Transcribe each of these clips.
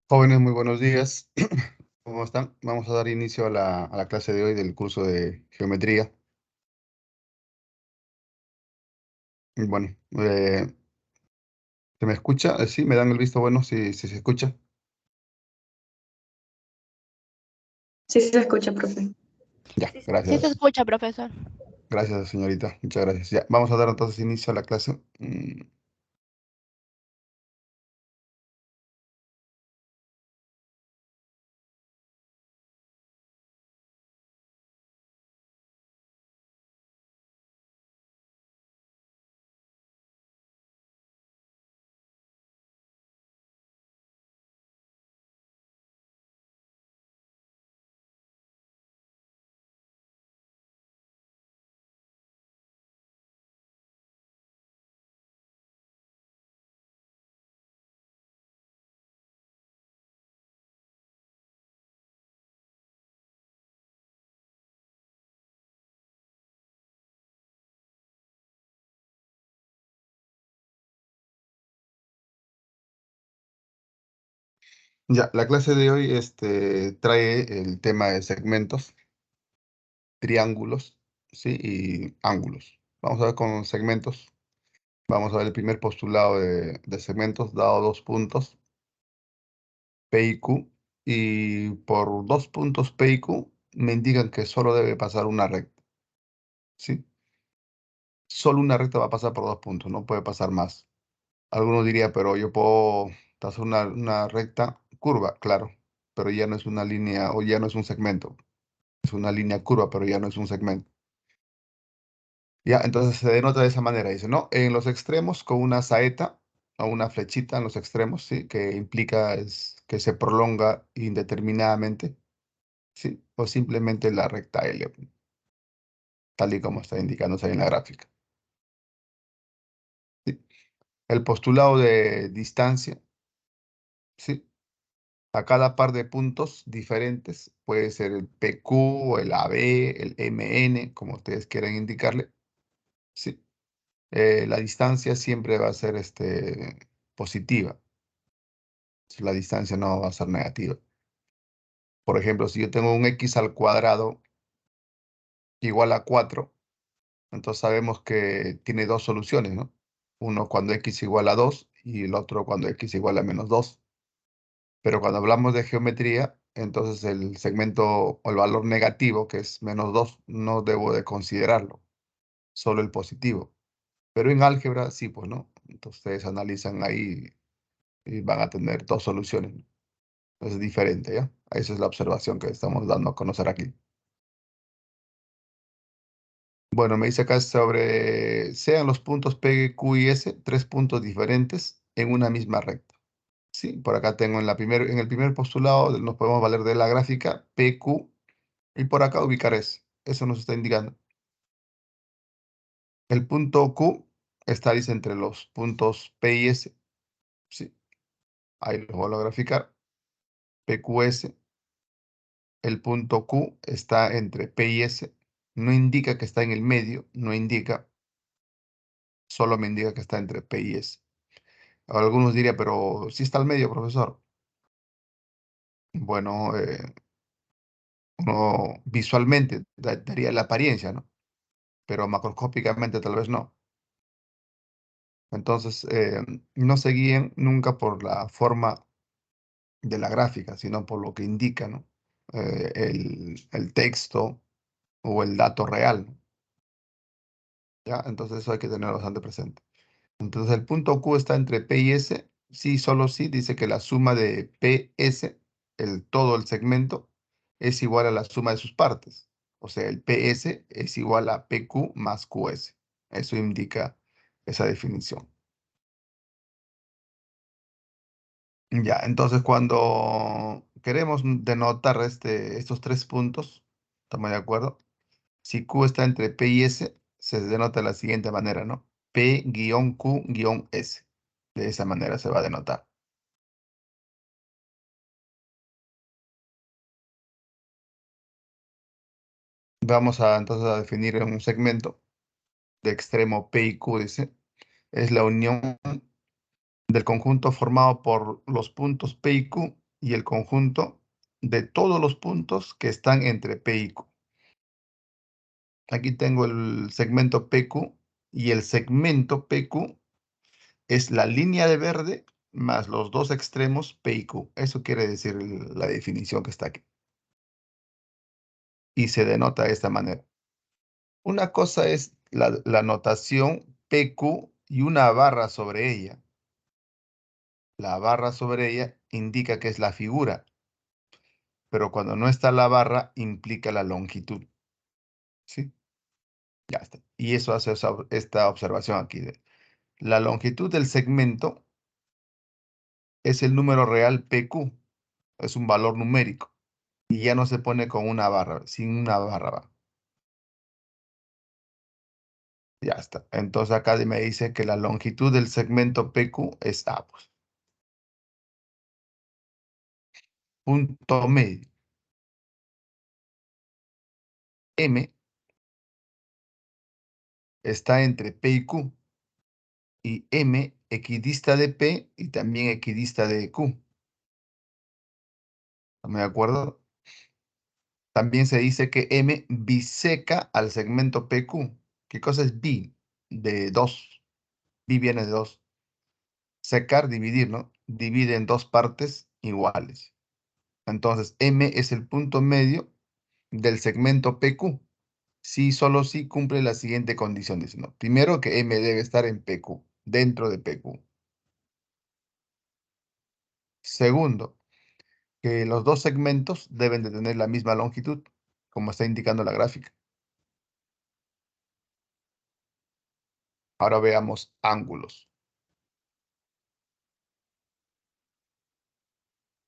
Jóvenes, muy buenos días. ¿Cómo están? Vamos a dar inicio a la clase de hoy del curso de geometría. Y bueno, ¿se me escucha? Sí, me dan el visto bueno si se escucha. Sí, se escucha, profe. Ya, Sí se gracias. escucha, profesor. Gracias, señorita. Muchas gracias. Ya, vamos a dar entonces inicio a la clase. Ya, la clase de hoy trae el tema de segmentos, triángulos, ¿sí? Y ángulos. Vamos a ver con segmentos. Vamos a ver el primer postulado de segmentos, dado dos puntos. P y Q, y por dos puntos P y Q me indican que solo debe pasar una recta, ¿sí? Solo una recta va a pasar por dos puntos, no puede pasar más. Algunos diría, pero yo puedo trazar una recta curva, claro, pero ya no es una línea o ya no es un segmento. Es una línea curva, pero ya no es un segmento. Ya, entonces se denota de esa manera, dice, ¿no? En los extremos con una saeta o una flechita en los extremos, ¿sí? Que implica que se prolonga indeterminadamente. Sí, o simplemente la recta L, tal y como está indicándose ahí en la gráfica. ¿Sí? El postulado de distancia, ¿sí? A cada par de puntos diferentes, puede ser el PQ, el AB, el MN, como ustedes quieran indicarle, ¿sí? La distancia siempre va a ser positiva. La distancia no va a ser negativa. Por ejemplo, si yo tengo un x al cuadrado igual a 4, entonces sabemos que tiene dos soluciones, ¿no? Uno cuando x igual a 2 y el otro cuando x igual a -2. Pero cuando hablamos de geometría, entonces el segmento o el valor negativo, que es -2, no debo de considerarlo, solo el positivo. Pero en álgebra sí, pues, ¿no? Entonces ustedes analizan ahí y van a tener dos soluciones, ¿no? Es diferente, ¿ya? Esa es la observación que estamos dando a conocer aquí. Bueno, me dice acá sobre, sean los puntos P, Q y S, tres puntos diferentes en una misma recta. Sí, por acá tengo en el primer postulado, nos podemos valer de la gráfica P, Q, y por acá ubicar S. Eso nos está indicando. El punto Q está, dice, entre los puntos P y S. Sí, ahí lo vuelvo a graficar. PQS. El punto Q está entre P y S. No indica que está en el medio, no indica, solo me indica que está entre P y S. Algunos dirían, pero sí está al medio, profesor. Bueno, uno visualmente daría la apariencia, ¿no? Pero macroscópicamente tal vez no. Entonces, no se guíen nunca por la forma de la gráfica, sino por lo que indica, ¿no? El texto o el dato real, ¿no? ¿Ya? Entonces eso hay que tenerlo bastante presente. Entonces el punto Q está entre P y S. Sí, solo sí, dice que la suma de PS, todo el segmento, es igual a la suma de sus partes. O sea, el PS es igual a PQ más QS. Eso indica esa definición. Ya, entonces cuando queremos denotar estos tres puntos, ¿estamos de acuerdo? Si Q está entre P y S, se denota de la siguiente manera, ¿no? P-Q-S. De esa manera se va a denotar. Vamos a entonces a definir un segmento de extremo P y Q, dice. Es la unión del conjunto formado por los puntos P y Q y el conjunto de todos los puntos que están entre P y Q. Aquí tengo el segmento PQ y el segmento PQ es la línea de verde más los dos extremos P y Q. Eso quiere decir la definición que está aquí. Y se denota de esta manera. Una cosa es la notación PQ y una barra sobre ella. La barra sobre ella indica que es la figura, pero cuando no está la barra implica la longitud. ¿Sí? Ya está. Y eso hace esta observación aquí. La longitud del segmento es el número real PQ, es un valor numérico. Y ya no se pone con una barra, sin una barra va. Ya está. Entonces acá me dice que la longitud del segmento PQ es A, pues. Punto medio. M está entre P y Q. Y M equidista de P y también equidista de Q. ¿Estamos de acuerdo? También se dice que M biseca al segmento PQ. ¿Qué cosa es bi? De 2. Bi viene de 2. Secar, dividir, ¿no? Divide en dos partes iguales. Entonces, M es el punto medio del segmento PQ. Sí, solo si cumple la siguiente condición. Dice, ¿no? Primero, que M debe estar en PQ, dentro de PQ. Segundo, que los dos segmentos deben de tener la misma longitud, como está indicando la gráfica. Ahora veamos ángulos.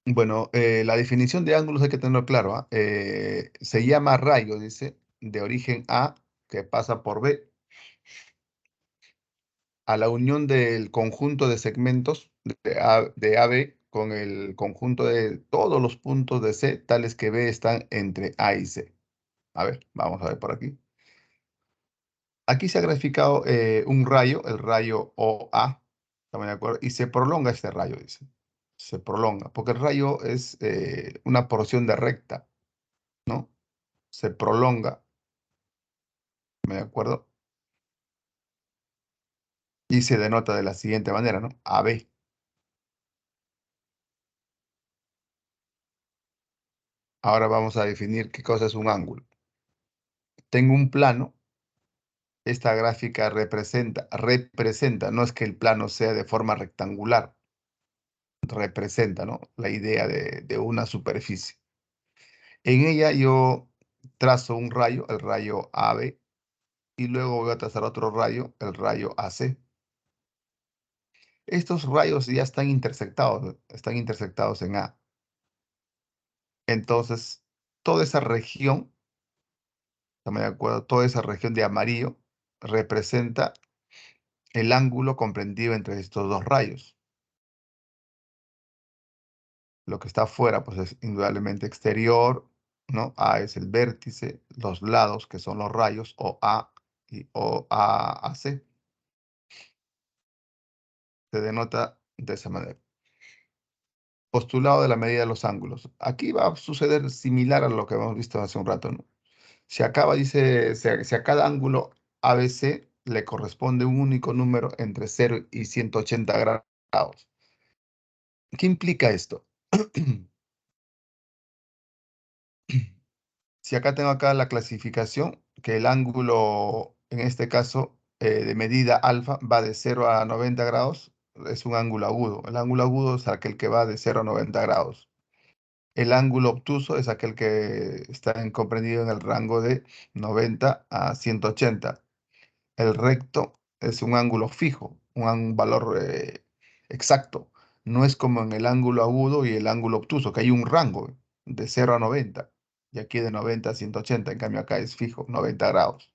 Bueno, la definición de ángulos hay que tenerlo claro, ¿ah? Se llama rayo, dice, de origen A, que pasa por B, a la unión del conjunto de segmentos de AB con el conjunto de todos los puntos de C, tales que B están entre A y C. A ver, vamos a ver por aquí. Aquí se ha graficado un rayo, el rayo OA, ¿estamos de acuerdo? Y se prolonga este rayo, dice. Se prolonga, porque el rayo es una porción de recta, ¿no? Se prolonga, ¿me de acuerdo? Y se denota de la siguiente manera, ¿no? AB. Ahora vamos a definir qué cosa es un ángulo. Tengo un plano. Esta gráfica representa, no es que el plano sea de forma rectangular, representa, ¿no? La idea de una superficie. En ella yo trazo un rayo, el rayo AB, y luego voy a trazar otro rayo, el rayo AC. Estos rayos ya están intersectados en A. Entonces, toda esa región, ¿estamos de acuerdo? Toda esa región de amarillo representa el ángulo comprendido entre estos dos rayos. Lo que está afuera, pues es indudablemente exterior, ¿no? A es el vértice, los lados, que son los rayos, o A y o A, AC, se denota de esa manera. Postulado de la medida de los ángulos. Aquí va a suceder similar a lo que hemos visto hace un rato, ¿no? Si acaba, dice, si a cada ángulo ABC le corresponde un único número entre 0 y 180 grados. ¿Qué implica esto? Si acá tengo acá la clasificación, que el ángulo, en este caso, de medida alfa, va de 0 a 90 grados, es un ángulo agudo. El ángulo agudo es aquel que va de 0 a 90 grados. El ángulo obtuso es aquel que está comprendido en el rango de 90 a 180. El recto es un ángulo fijo, un valor exacto. No es como en el ángulo agudo y el ángulo obtuso, que hay un rango de 0 a 90. Y aquí de 90 a 180, en cambio acá es fijo, 90 grados.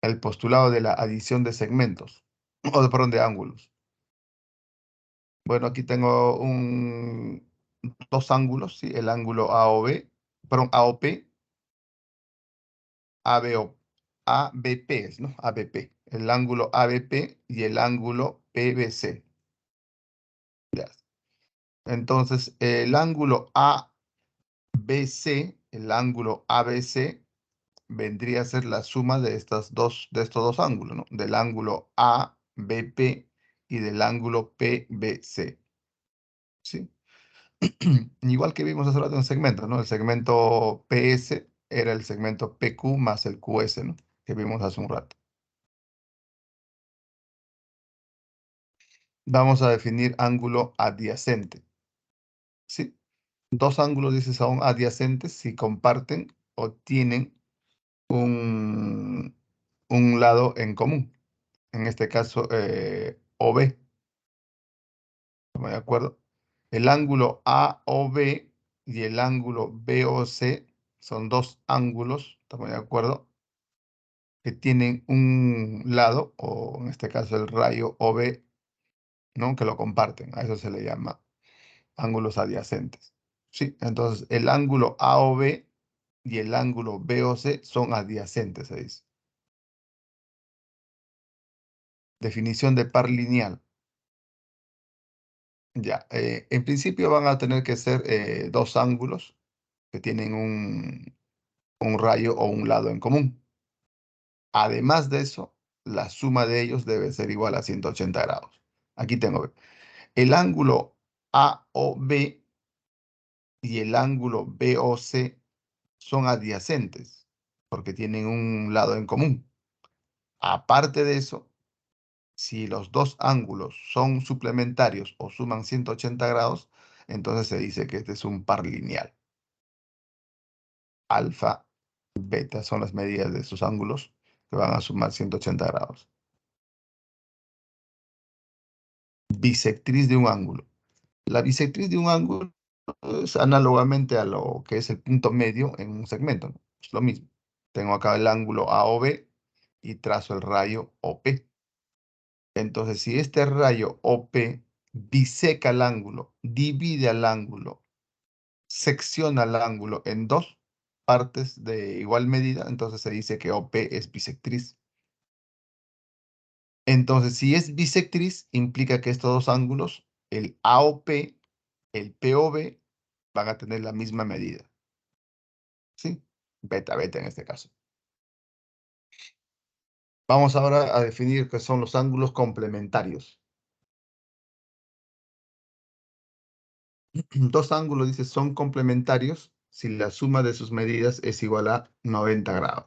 El postulado de la adición de segmentos, perdón, de ángulos. Bueno, aquí tengo dos ángulos, ¿sí? El ángulo AOB, perdón, AOP, ABO, ABP, ¿no? ABP. El ángulo ABP y el ángulo PBC. Ya. Entonces, el ángulo ABC vendría a ser la suma de de estos dos ángulos, ¿no? Del ángulo ABP y del ángulo PBC, ¿sí? Igual que vimos hace rato en segmentos, ¿no? El segmento PS era el segmento PQ más el QS, ¿no? Que vimos hace un rato. Vamos a definir ángulo adyacente, ¿sí? Dos ángulos, dice, son adyacentes si comparten o tienen un, un lado en común. En este caso, OB, ¿estamos de acuerdo? El ángulo AOB y el ángulo BOC son dos ángulos, ¿estamos de acuerdo? Que tienen un lado, o en este caso el rayo OB, ¿no? Que lo comparten. A eso se le llama ángulos adyacentes. Sí, entonces el ángulo AOB y el ángulo BOC son adyacentes, se dice. Definición de par lineal. Ya, en principio van a tener que ser dos ángulos que tienen un rayo o un lado en común. Además de eso, la suma de ellos debe ser igual a 180 grados. Aquí tengo el ángulo AOB y el ángulo BOC son adyacentes porque tienen un lado en común. Aparte de eso, si los dos ángulos son suplementarios o suman 180 grados, entonces se dice que este es un par lineal. Alfa, beta son las medidas de esos ángulos que van a sumar 180 grados. Bisectriz de un ángulo. La bisectriz de un ángulo es análogamente a lo que es el punto medio en un segmento, ¿no? Es lo mismo. Tengo acá el ángulo AOB y trazo el rayo OP. Entonces, si este rayo OP biseca el ángulo, divide al ángulo, secciona el ángulo en dos partes de igual medida, entonces se dice que OP es bisectriz. Entonces, si es bisectriz, implica que estos dos ángulos, el AOP, el POB, van a tener la misma medida. ¿Sí? Beta, beta en este caso. Vamos ahora a definir qué son los ángulos complementarios. Dos ángulos, dice, son complementarios si la suma de sus medidas es igual a 90 grados.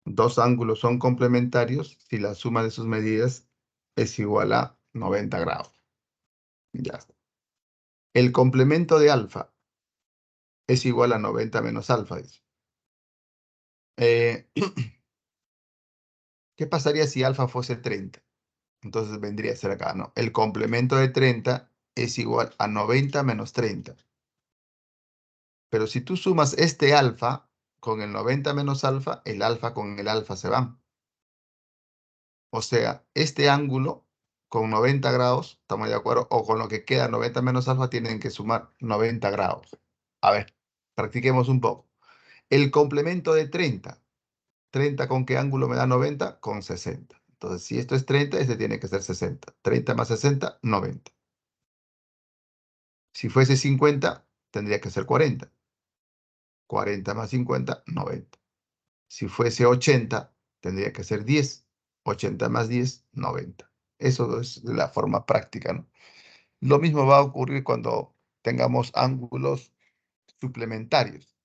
Dos ángulos son complementarios si la suma de sus medidas es igual a 90 grados. Ya está. El complemento de alfa es igual a 90 menos alfa, dice. Eh, ¿Qué pasaría si alfa fuese 30? Entonces vendría a ser acá, ¿no? El complemento de 30 es igual a 90 menos 30. Pero si tú sumas este alfa con el 90 menos alfa, el alfa con el alfa se van. O sea, este ángulo con 90 grados, ¿estamos de acuerdo? O con lo que queda 90 menos alfa, tienen que sumar 90 grados. A ver, practiquemos un poco. El complemento de 30. ¿30 con qué ángulo me da 90? Con 60. Entonces, si esto es 30, este tiene que ser 60. 30 más 60, 90. Si fuese 50, tendría que ser 40. 40 más 50, 90. Si fuese 80, tendría que ser 10. 80 más 10, 90. Eso es la forma práctica, ¿no? Lo mismo va a ocurrir cuando tengamos ángulos suplementarios.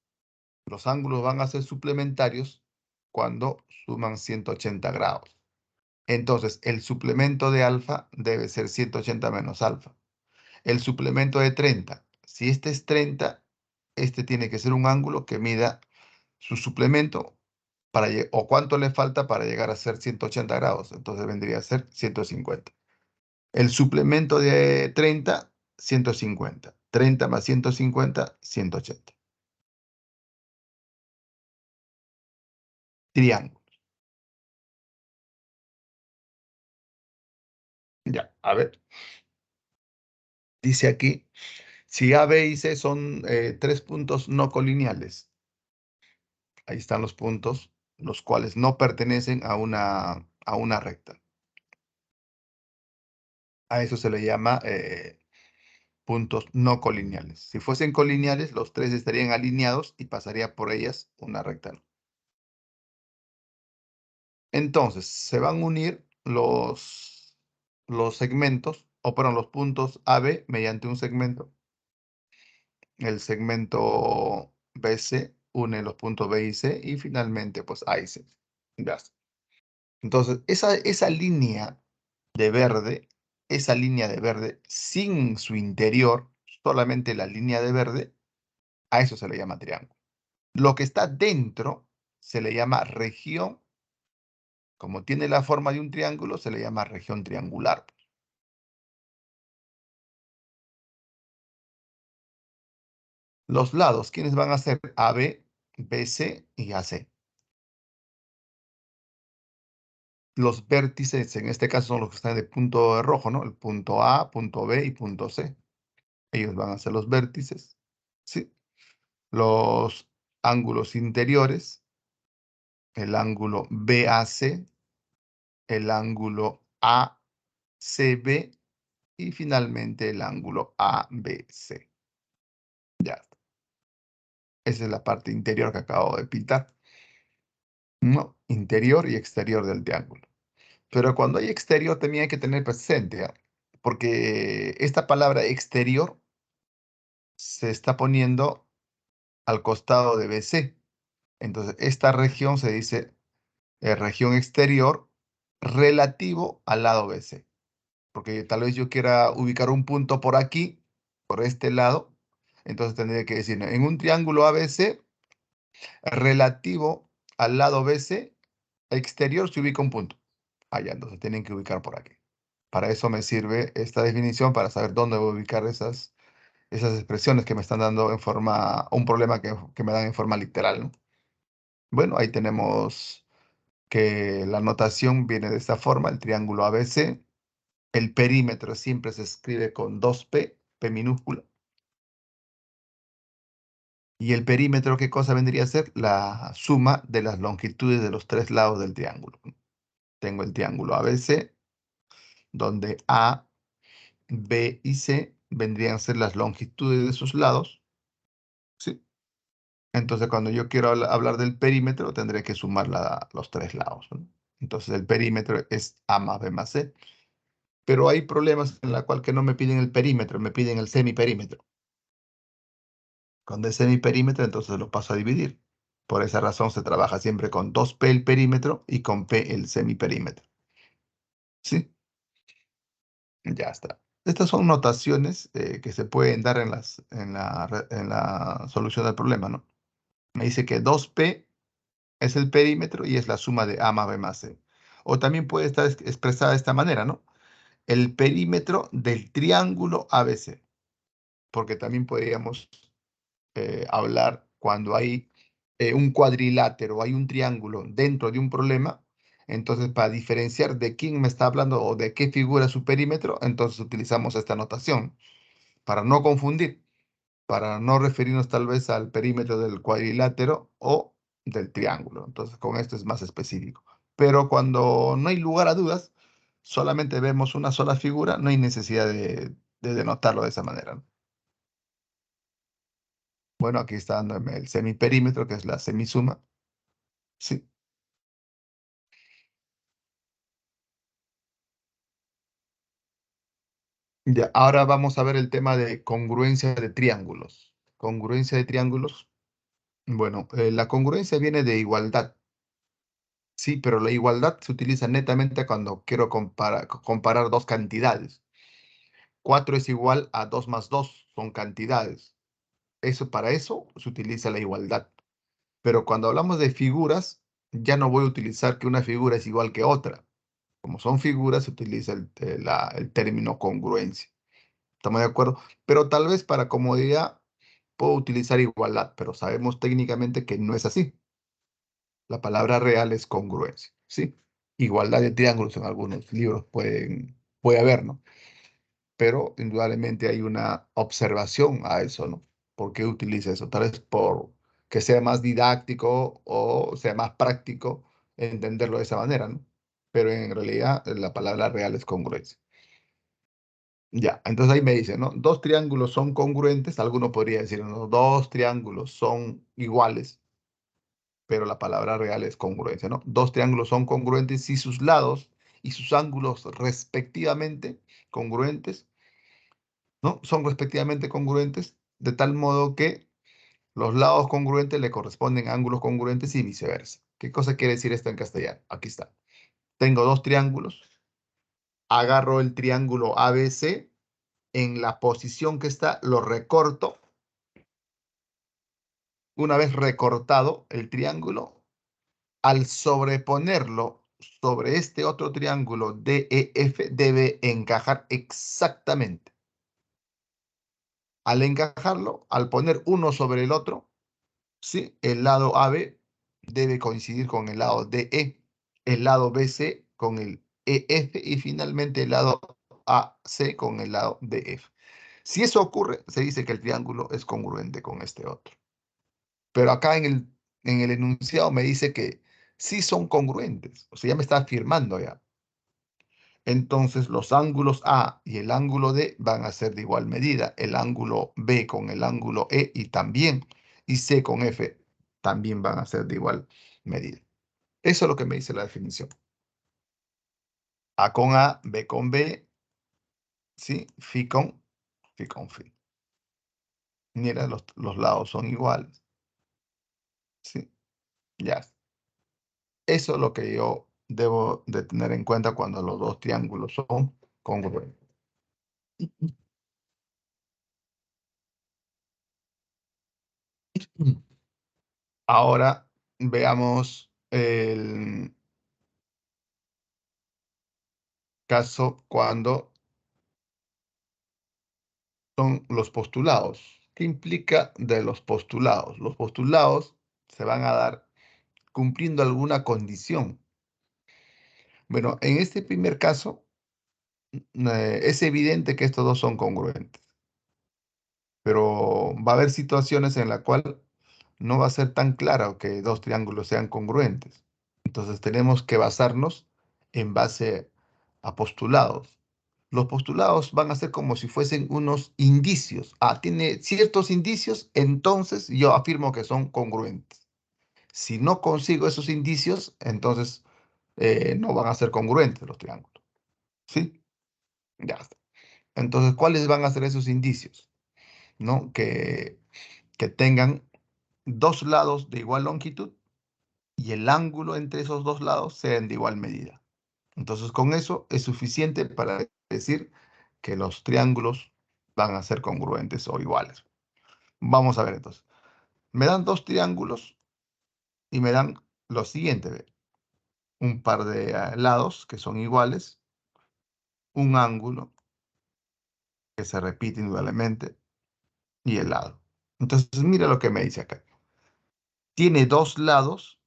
Los ángulos van a ser suplementarios cuando suman 180 grados. Entonces, el suplemento de alfa debe ser 180 menos alfa. El suplemento de 30, si este es 30, este tiene que ser un ángulo que mida su suplemento o cuánto le falta para llegar a ser 180 grados. Entonces vendría a ser 150. El suplemento de 30, 150. 30 más 150, 180. Triángulo. Ya, a ver. Dice aquí, si A, B y C son tres puntos no colineales. Ahí están los puntos, los cuales no pertenecen a una recta. A eso se le llama puntos no colineales. Si fuesen colineales, los tres estarían alineados y pasaría por ellas una recta. Entonces, se van a unir los segmentos, o perdón, los puntos AB mediante un segmento. El segmento BC une los puntos B y C y finalmente, pues A y C. Ya está. Entonces, esa línea de verde, esa línea de verde sin su interior, solamente la línea de verde, a eso se le llama triángulo. Lo que está dentro se le llama región. Como tiene la forma de un triángulo, se le llama región triangular. Los lados, ¿quiénes van a ser? AB, BC y AC. Los vértices, en este caso, son los que están de punto de rojo, ¿no? El punto A, punto B y punto C. Ellos van a ser los vértices, ¿sí? Los ángulos interiores, el ángulo BAC, el ángulo ACB y finalmente el ángulo ABC. Ya está. Esa es la parte interior que acabo de pintar. No, interior y exterior del triángulo. Pero cuando hay exterior también hay que tener presente, ¿ah? Porque esta palabra exterior se está poniendo al costado de BC. Entonces, esta región se dice región exterior relativo al lado BC. Porque tal vez yo quiera ubicar un punto por aquí, por este lado. Entonces tendría que decir, ¿no? En un triángulo ABC relativo al lado BC, exterior se ubica un punto. Allá, entonces tienen que ubicar por aquí. Para eso me sirve esta definición, para saber dónde voy a ubicar esas expresiones que me están dando en forma, un problema que me dan en forma literal, ¿no? Bueno, ahí tenemos que la notación viene de esta forma, el triángulo ABC. El perímetro siempre se escribe con 2P, P minúscula. Y el perímetro, ¿qué cosa vendría a ser? La suma de las longitudes de los tres lados del triángulo. Tengo el triángulo ABC, donde A, B y C vendrían a ser las longitudes de sus lados, ¿sí? Entonces, cuando yo quiero hablar del perímetro, tendré que sumar los tres lados, ¿no? Entonces, el perímetro es A más B más C. Pero hay problemas en la cual que no me piden el perímetro, me piden el semiperímetro. Cuando es semiperímetro, entonces lo paso a dividir. Por esa razón se trabaja siempre con 2P el perímetro y con P el semiperímetro. ¿Sí? Ya está. Estas son notaciones que se pueden dar en la solución del problema, ¿no? Me dice que 2P es el perímetro y es la suma de A más B más C. O también puede estar expresada de esta manera, ¿no? El perímetro del triángulo ABC. Porque también podríamos hablar cuando hay un cuadrilátero, hay un triángulo dentro de un problema. Entonces, para diferenciar de quién me está hablando o de qué figura es su perímetro, entonces utilizamos esta notación para no confundir, para no referirnos tal vez al perímetro del cuadrilátero o del triángulo. Entonces, con esto es más específico. Pero cuando no hay lugar a dudas, solamente vemos una sola figura, no hay necesidad de denotarlo de esa manera, ¿no? Bueno, aquí está dándome el semiperímetro, que es la semisuma. Sí. Ya, ahora vamos a ver el tema de congruencia de triángulos. Congruencia de triángulos. Bueno, la congruencia viene de igualdad. Sí, pero la igualdad se utiliza netamente cuando quiero comparar dos cantidades. 4 es igual a 2 más 2, son cantidades. Para eso se utiliza la igualdad. Pero cuando hablamos de figuras, ya no voy a utilizar que una figura es igual que otra. Como son figuras, se utiliza el término congruencia. ¿Estamos de acuerdo? Pero tal vez para comodidad puedo utilizar igualdad, pero sabemos técnicamente que no es así. La palabra real es congruencia, ¿sí? Igualdad de triángulos en algunos libros puede haber, ¿no? Pero indudablemente hay una observación a eso, ¿no? ¿Por qué utiliza eso? Tal vez por que sea más didáctico o sea más práctico entenderlo de esa manera, ¿no? Pero en realidad la palabra real es congruencia. Ya, entonces ahí me dice, ¿no? Dos triángulos son congruentes, alguno podría decir, ¿no? Dos triángulos son iguales, pero la palabra real es congruencia, ¿no? Dos triángulos son congruentes si sus lados y sus ángulos respectivamente congruentes, ¿no? Son respectivamente congruentes, de tal modo que los lados congruentes le corresponden a ángulos congruentes y viceversa. ¿Qué cosa quiere decir esto en castellano? Aquí está. Tengo dos triángulos, agarro el triángulo ABC, en la posición que está, lo recorto. Una vez recortado el triángulo, al sobreponerlo sobre este otro triángulo DEF debe encajar exactamente. Al encajarlo, al poner uno sobre el otro, ¿sí? El lado AB debe coincidir con el lado DE, el lado BC con el EF y finalmente el lado AC con el lado DF. Si eso ocurre, se dice que el triángulo es congruente con este otro. Pero acá en el enunciado me dice que sí son congruentes. O sea, ya me está afirmando ya. Entonces, los ángulos A y el ángulo D van a ser de igual medida. El ángulo B con el ángulo E y también. Y C con F también van a ser de igual medida. Eso es lo que me dice la definición. A con A, B con B, ¿sí? Fi con Fi. Mira, los lados son iguales. ¿Sí? Ya. Eso es lo que yo debo de tener en cuenta cuando los dos triángulos son congruentes. Ahora veamos el caso cuando son los postulados. ¿Qué implica de los postulados? Los postulados se van a dar cumpliendo alguna condición. Bueno, en este primer caso es evidente que estos dos son congruentes, pero va a haber situaciones en las cuales no va a ser tan claro que dos triángulos sean congruentes. Entonces tenemos que basarnos en base a postulados. Los postulados van a ser como si fuesen unos indicios. Ah, tiene ciertos indicios, entonces yo afirmo que son congruentes. Si no consigo esos indicios, entonces no van a ser congruentes los triángulos. ¿Sí? Ya está. Entonces, ¿cuáles van a ser esos indicios? ¿No? Que tengan dos lados de igual longitud y el ángulo entre esos dos lados sean de igual medida. Entonces, con eso es suficiente para decir que los triángulos van a ser congruentes o iguales. Vamos a ver entonces. Me dan dos triángulos y me dan lo siguiente, ve, un par de lados que son iguales, un ángulo que se repite indudablemente y el lado. Entonces, mira lo que me dice acá. Tiene dos lados,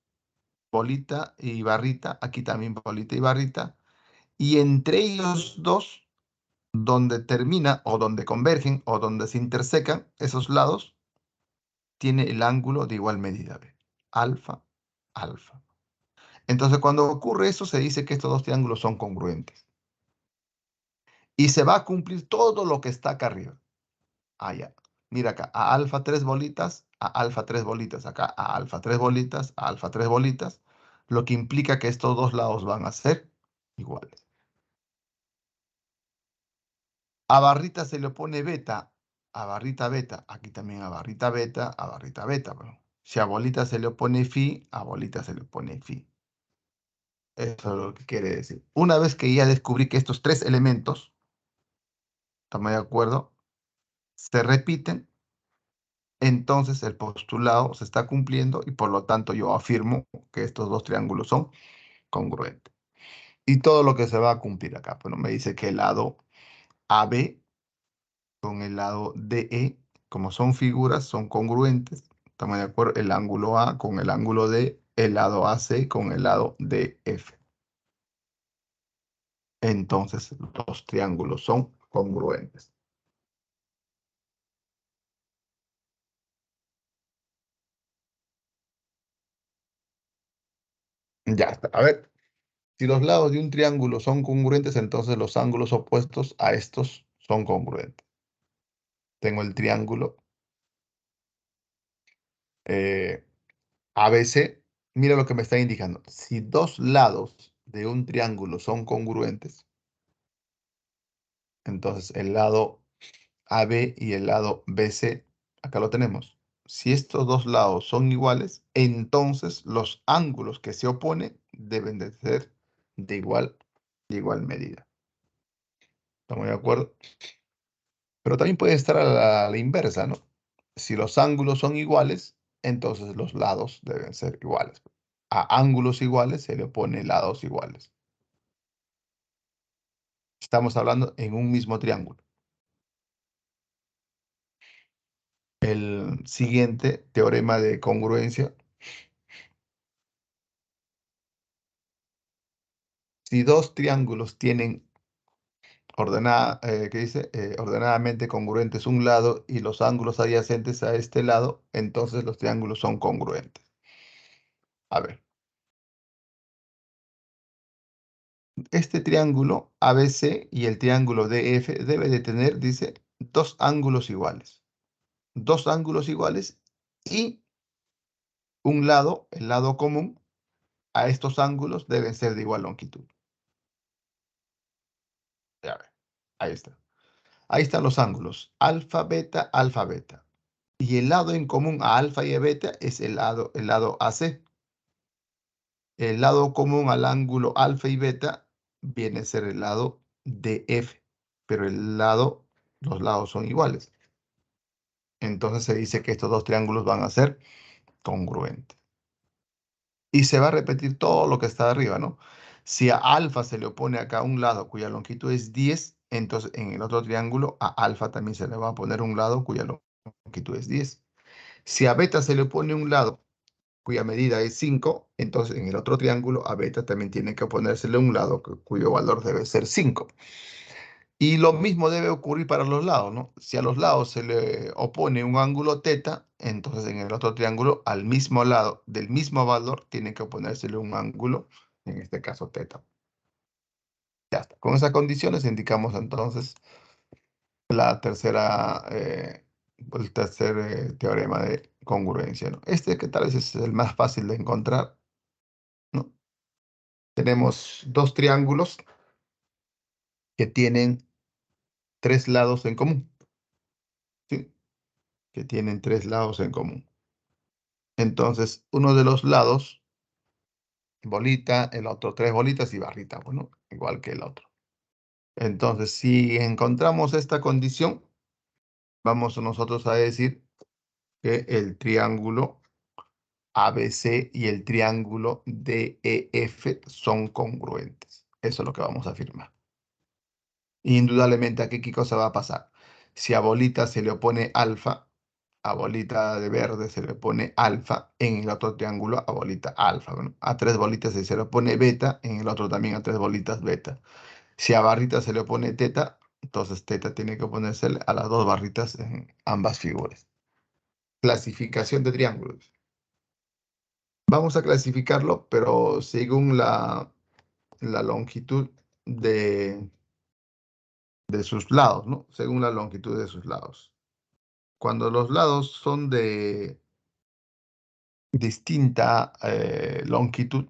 bolita y barrita, aquí también bolita y barrita, y entre ellos dos donde termina o donde convergen o donde se intersecan esos lados, tiene el ángulo de igual medida, ¿ve? Alfa, alfa. Entonces, cuando ocurre eso, se dice que estos dos triángulos son congruentes. Y se va a cumplir todo lo que está acá arriba. Allá. Mira acá, a alfa tres bolitas, a alfa tres bolitas, acá a alfa tres bolitas, a alfa tres bolitas, lo que implica que estos dos lados van a ser iguales. A barrita se le pone beta, a barrita beta, aquí también a barrita beta, a barrita beta. Pero si a bolita se le pone phi, a bolita se le pone phi. Eso es lo que quiere decir. Una vez que ya descubrí que estos tres elementos, ¿estamos de acuerdo? Se repiten, entonces el postulado se está cumpliendo y por lo tanto yo afirmo que estos dos triángulos son congruentes. Y todo lo que se va a cumplir acá, bueno, me dice que el lado AB con el lado DE, como son figuras, son congruentes. ¿Estamos de acuerdo? El ángulo A con el ángulo D, el lado AC con el lado DF. Entonces, los triángulos son congruentes. Ya está. A ver, si los lados de un triángulo son congruentes, entonces los ángulos opuestos a estos son congruentes. Tengo el triángulo eh, ABC. Mira lo que me está indicando. Si dos lados de un triángulo son congruentes, entonces el lado AB y el lado BC, acá lo tenemos. Si estos dos lados son iguales, entonces los ángulos que se oponen deben de ser de igual medida. ¿Estamos de acuerdo? Pero también puede estar a la inversa, ¿no? Si los ángulos son iguales, entonces los lados deben ser iguales. A ángulos iguales se le opone lados iguales. Estamos hablando en un mismo triángulo. El siguiente teorema de congruencia. Si dos triángulos tienen ¿qué dice? Ordenadamente congruentes un lado y los ángulos adyacentes a este lado, entonces los triángulos son congruentes. A ver, este triángulo ABC y el triángulo DF debe de tener, dice, dos ángulos iguales. Dos ángulos iguales y un lado, el lado común, a estos ángulos deben ser de igual longitud. A ver, ahí está. Ahí están los ángulos, alfa, beta, alfa, beta. Y el lado en común a alfa y a beta es el lado AC. El lado común al ángulo alfa y beta viene a ser el lado DF, pero los lados son iguales. Entonces se dice que estos dos triángulos van a ser congruentes. Y se va a repetir todo lo que está arriba, ¿no? Si a alfa se le opone acá un lado cuya longitud es 10, entonces en el otro triángulo a alfa también se le va a poner un lado cuya longitud es 10. Si a beta se le opone un lado cuya medida es 5, entonces en el otro triángulo a beta también tiene que ponérsele un lado cuyo valor debe ser 5. Y lo mismo debe ocurrir para los lados, ¿no? Si a los lados se le opone un ángulo teta, entonces en el otro triángulo al mismo lado del mismo valor tiene que oponérsele un ángulo, en este caso teta. Ya está. Con esas condiciones indicamos entonces la tercera, el tercer teorema de congruencia, ¿no? Este que tal vez es el más fácil de encontrar, ¿no? Tenemos dos triángulos que tienen tres lados en común, ¿sí? Que tienen tres lados en común. Entonces, uno de los lados, bolita, el otro tres bolitas y barrita, bueno, igual que el otro. Entonces, si encontramos esta condición, vamos nosotros a decir que el triángulo ABC y el triángulo DEF son congruentes. Eso es lo que vamos a afirmar. Indudablemente, aquí, ¿qué cosa va a pasar? Si a bolita se le opone alfa, a bolita de verde se le pone alfa, en el otro triángulo a bolita alfa. Bueno, a tres bolitas se le pone beta, en el otro también a tres bolitas beta. Si a barrita se le pone teta, entonces teta tiene que ponerse a las dos barritas en ambas figuras. Clasificación de triángulos. Vamos a clasificarlo, pero según la longitud de sus lados, ¿no? Según la longitud de sus lados. Cuando los lados son de distinta longitud,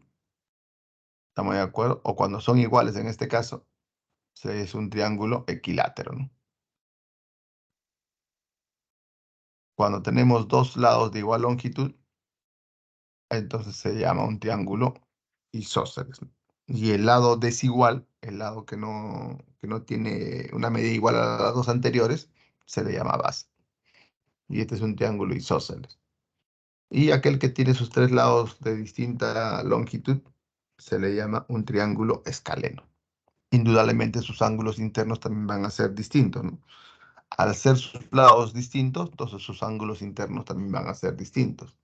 ¿estamos de acuerdo? O cuando son iguales en este caso, es un triángulo equilátero, ¿no? Cuando tenemos dos lados de igual longitud, entonces se llama un triángulo isósceles, ¿no? Y el lado desigual, el lado que no tiene una medida igual a las dos anteriores, se le llama base. Y este es un triángulo isósceles. Y aquel que tiene sus tres lados de distinta longitud se le llama un triángulo escaleno. Indudablemente sus ángulos internos también van a ser distintos, ¿no? Al ser sus lados distintos, entonces sus ángulos internos también van a ser distintos.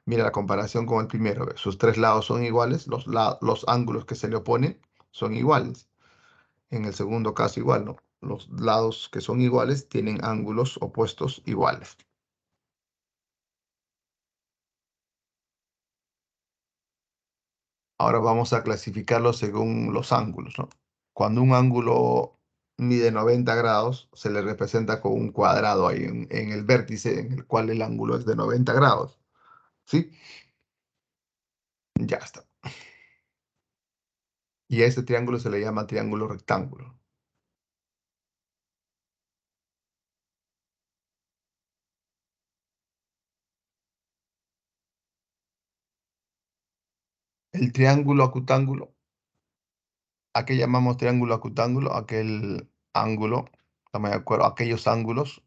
Mira la comparación con el primero. ¿Ve? Sus tres lados son iguales, los ángulos que se le oponen son iguales. En el segundo caso igual, ¿no? Los lados que son iguales tienen ángulos opuestos iguales. Ahora vamos a clasificarlo según los ángulos, ¿no? Cuando un ángulo mide 90 grados, se le representa con un cuadrado ahí en el vértice en el cual el ángulo es de 90 grados. ¿Sí? Ya está. Y a este triángulo se le llama triángulo rectángulo. El triángulo acutángulo, ¿a qué llamamos triángulo acutángulo? Aquel ángulo, estamos de acuerdo, aquellos ángulos,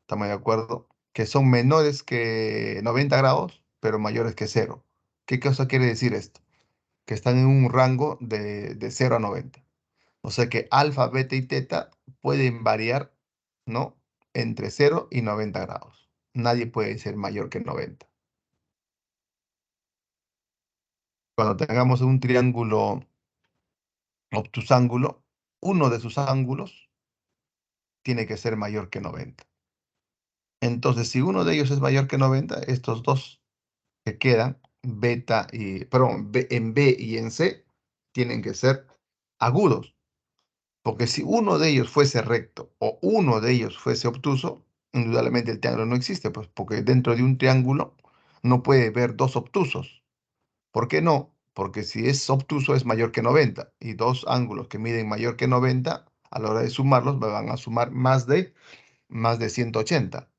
estamos de acuerdo, que son menores que 90 grados, pero mayores que cero. ¿Qué cosa quiere decir esto? Que están en un rango de 0 a 90. O sea que alfa, beta y teta pueden variar, ¿no? Entre 0 y 90 grados. Nadie puede ser mayor que 90. Cuando tengamos un triángulo obtusángulo, uno de sus ángulos tiene que ser mayor que 90. Entonces, si uno de ellos es mayor que 90, estos dos que quedan, beta y, perdón, en B y en C, tienen que ser agudos. Porque si uno de ellos fuese recto o uno de ellos fuese obtuso, indudablemente el triángulo no existe, pues porque dentro de un triángulo no puede haber dos obtusos. ¿Por qué no? Porque si es obtuso es mayor que 90 y dos ángulos que miden mayor que 90, a la hora de sumarlos me van a sumar más de 180.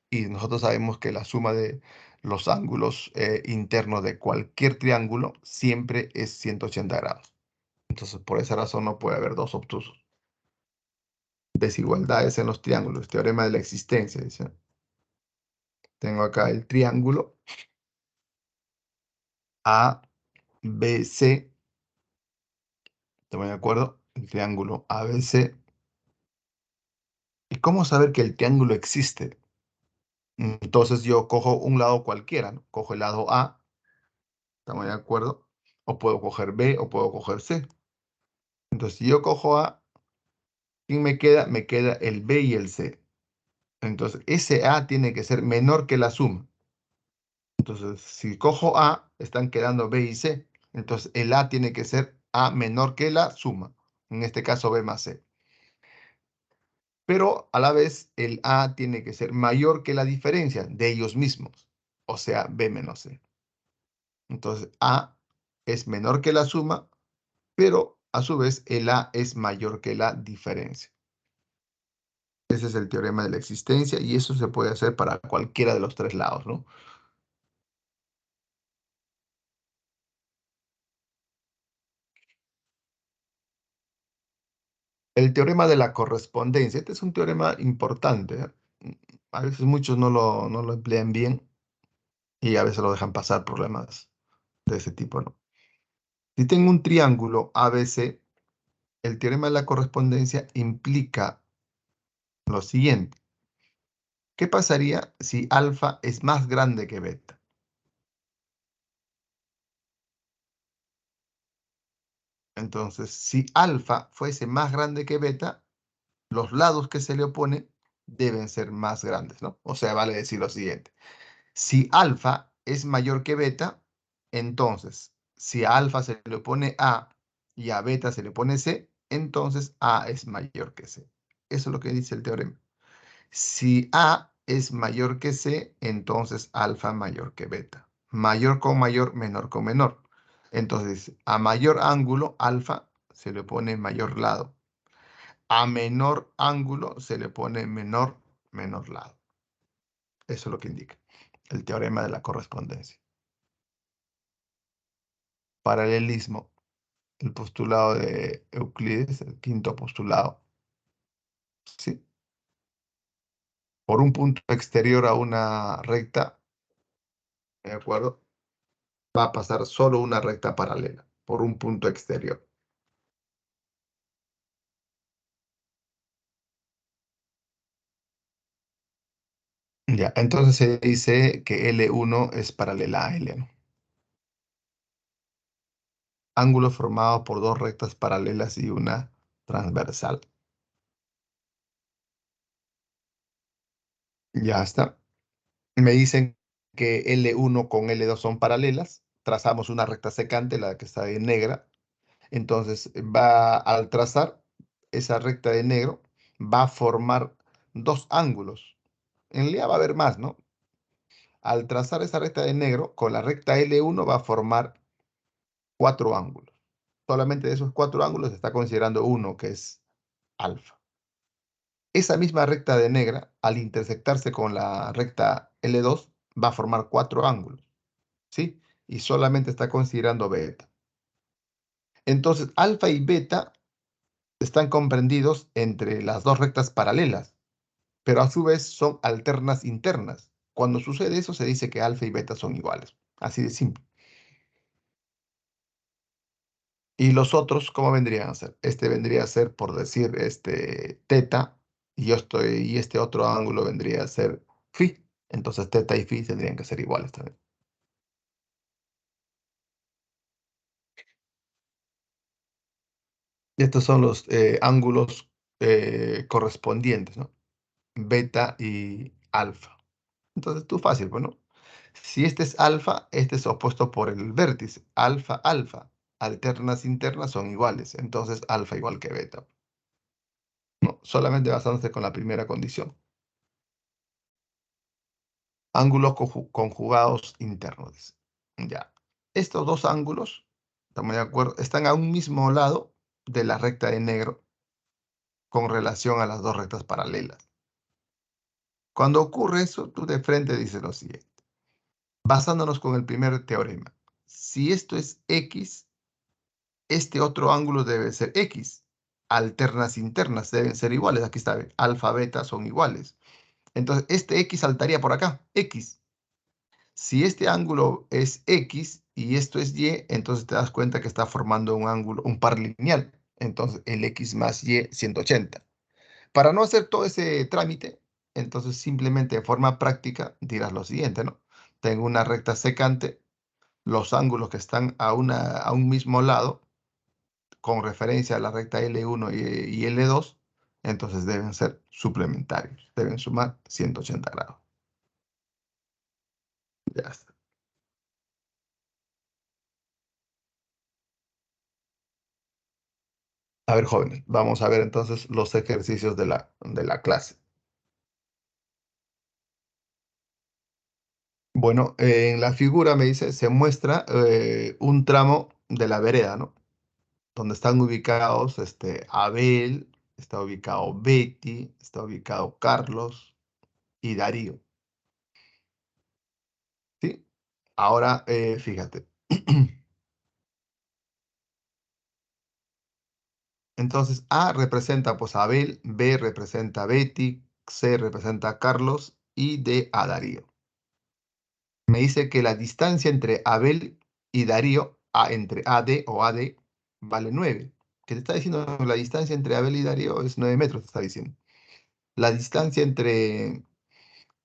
Y nosotros sabemos que la suma de los ángulos internos de cualquier triángulo siempre es 180 grados. Entonces, por esa razón no puede haber dos obtusos. Desigualdades en los triángulos, teorema de la existencia, dice. Tengo acá el triángulo ABC, ¿estamos de acuerdo? El triángulo ABC. ¿Y cómo saber que el triángulo existe? Entonces yo cojo un lado cualquiera, ¿no? Cojo el lado A, ¿estamos de acuerdo? O puedo coger B o puedo coger C. Entonces si yo cojo A, ¿quién me queda? Me queda el B y el C. Entonces ese A tiene que ser menor que la suma. Entonces, si cojo A, están quedando B y C. Entonces, el A tiene que ser A menor que la suma. En este caso, B más C. Pero a la vez, el A tiene que ser mayor que la diferencia de ellos mismos. O sea, B menos C. Entonces, A es menor que la suma, pero a su vez, el A es mayor que la diferencia. Ese es el teorema de la existencia y eso se puede hacer para cualquiera de los tres lados, ¿no? El teorema de la correspondencia, este es un teorema importante. A veces muchos no lo emplean bien y a veces lo dejan pasar problemas de ese tipo, ¿no? Si tengo un triángulo ABC, el teorema de la correspondencia implica lo siguiente. ¿Qué pasaría si alfa es más grande que beta? Entonces, si alfa fuese más grande que beta, los lados que se le oponen deben ser más grandes, ¿no? O sea, vale decir lo siguiente. Si alfa es mayor que beta, entonces, si a alfa se le pone A y a beta se le pone C, entonces A es mayor que C. Eso es lo que dice el teorema. Si A es mayor que C, entonces alfa mayor que beta. Mayor con mayor, menor con menor. Entonces, a mayor ángulo, alfa, se le pone mayor lado. A menor ángulo, se le pone menor lado. Eso es lo que indica el teorema de la correspondencia. Paralelismo, el postulado de Euclides, el quinto postulado, ¿sí? Por un punto exterior a una recta, ¿de acuerdo? Va a pasar solo una recta paralela, por un punto exterior. Ya, entonces se dice que L1 es paralela a L, ¿no? Ángulo formado por dos rectas paralelas y una transversal. Ya está. Me dicen que L1 con L2 son paralelas. Trazamos una recta secante, la que está en negra. Entonces, va al trazar. esa recta de negro, va a formar dos ángulos. En realidad va a haber más, ¿no? Al trazar esa recta de negro, con la recta L1 va a formar cuatro ángulos. Solamente de esos cuatro ángulos se está considerando uno, que es alfa. Esa misma recta de negra, al intersectarse con la recta L2, va a formar cuatro ángulos, ¿sí? Y solamente está considerando beta. Entonces, alfa y beta están comprendidos entre las dos rectas paralelas, pero a su vez son alternas internas. Cuando sucede eso, se dice que alfa y beta son iguales. Así de simple. Y los otros, ¿cómo vendrían a ser? Este vendría a ser, por decir, teta, y este otro ángulo vendría a ser phi. Entonces, teta y phi tendrían que ser iguales también. Y estos son los ángulos correspondientes, ¿no? Beta y alfa. Entonces, tú fácil, bueno. Si este es alfa, este es opuesto por el vértice. Alfa, alfa. Alternas internas son iguales. Entonces, alfa igual que beta. ¿No? Solamente basándose con la primera condición. Ángulos conjugados internos, dice. Ya. Estos dos ángulos, estamos de acuerdo, están a un mismo lado de la recta de negro con relación a las dos rectas paralelas. Cuando ocurre eso, tú de frente dices lo siguiente. Basándonos con el primer teorema. Si esto es X, este otro ángulo debe ser X. Alternas internas deben ser iguales. Aquí está, alfa, beta son iguales. Entonces, este X saltaría por acá, X. Si este ángulo es X y esto es Y, entonces te das cuenta que está formando un ángulo, un par lineal. Entonces, el X más Y, 180. Para no hacer todo ese trámite, entonces simplemente de forma práctica dirás lo siguiente, ¿no? Tengo una recta secante, los ángulos que están a un mismo lado, con referencia a la recta L1 y L2, entonces deben ser suplementarios, deben sumar 180 grados. Ya está. A ver, jóvenes, vamos a ver entonces los ejercicios de la clase. Bueno, en la figura me dice, se muestra un tramo de la vereda, ¿no? Donde están ubicados Abel, está ubicado Betty, está ubicado Carlos y Darío, ¿sí? Ahora, fíjate. Entonces, A representa pues a Abel, B representa a Betty, C representa a Carlos y D a Darío. Me dice que la distancia entre Abel y Darío, entre AD o AD, vale 9. ¿Qué te está diciendo? La distancia entre Abel y Darío es 9 metros, te está diciendo. La distancia entre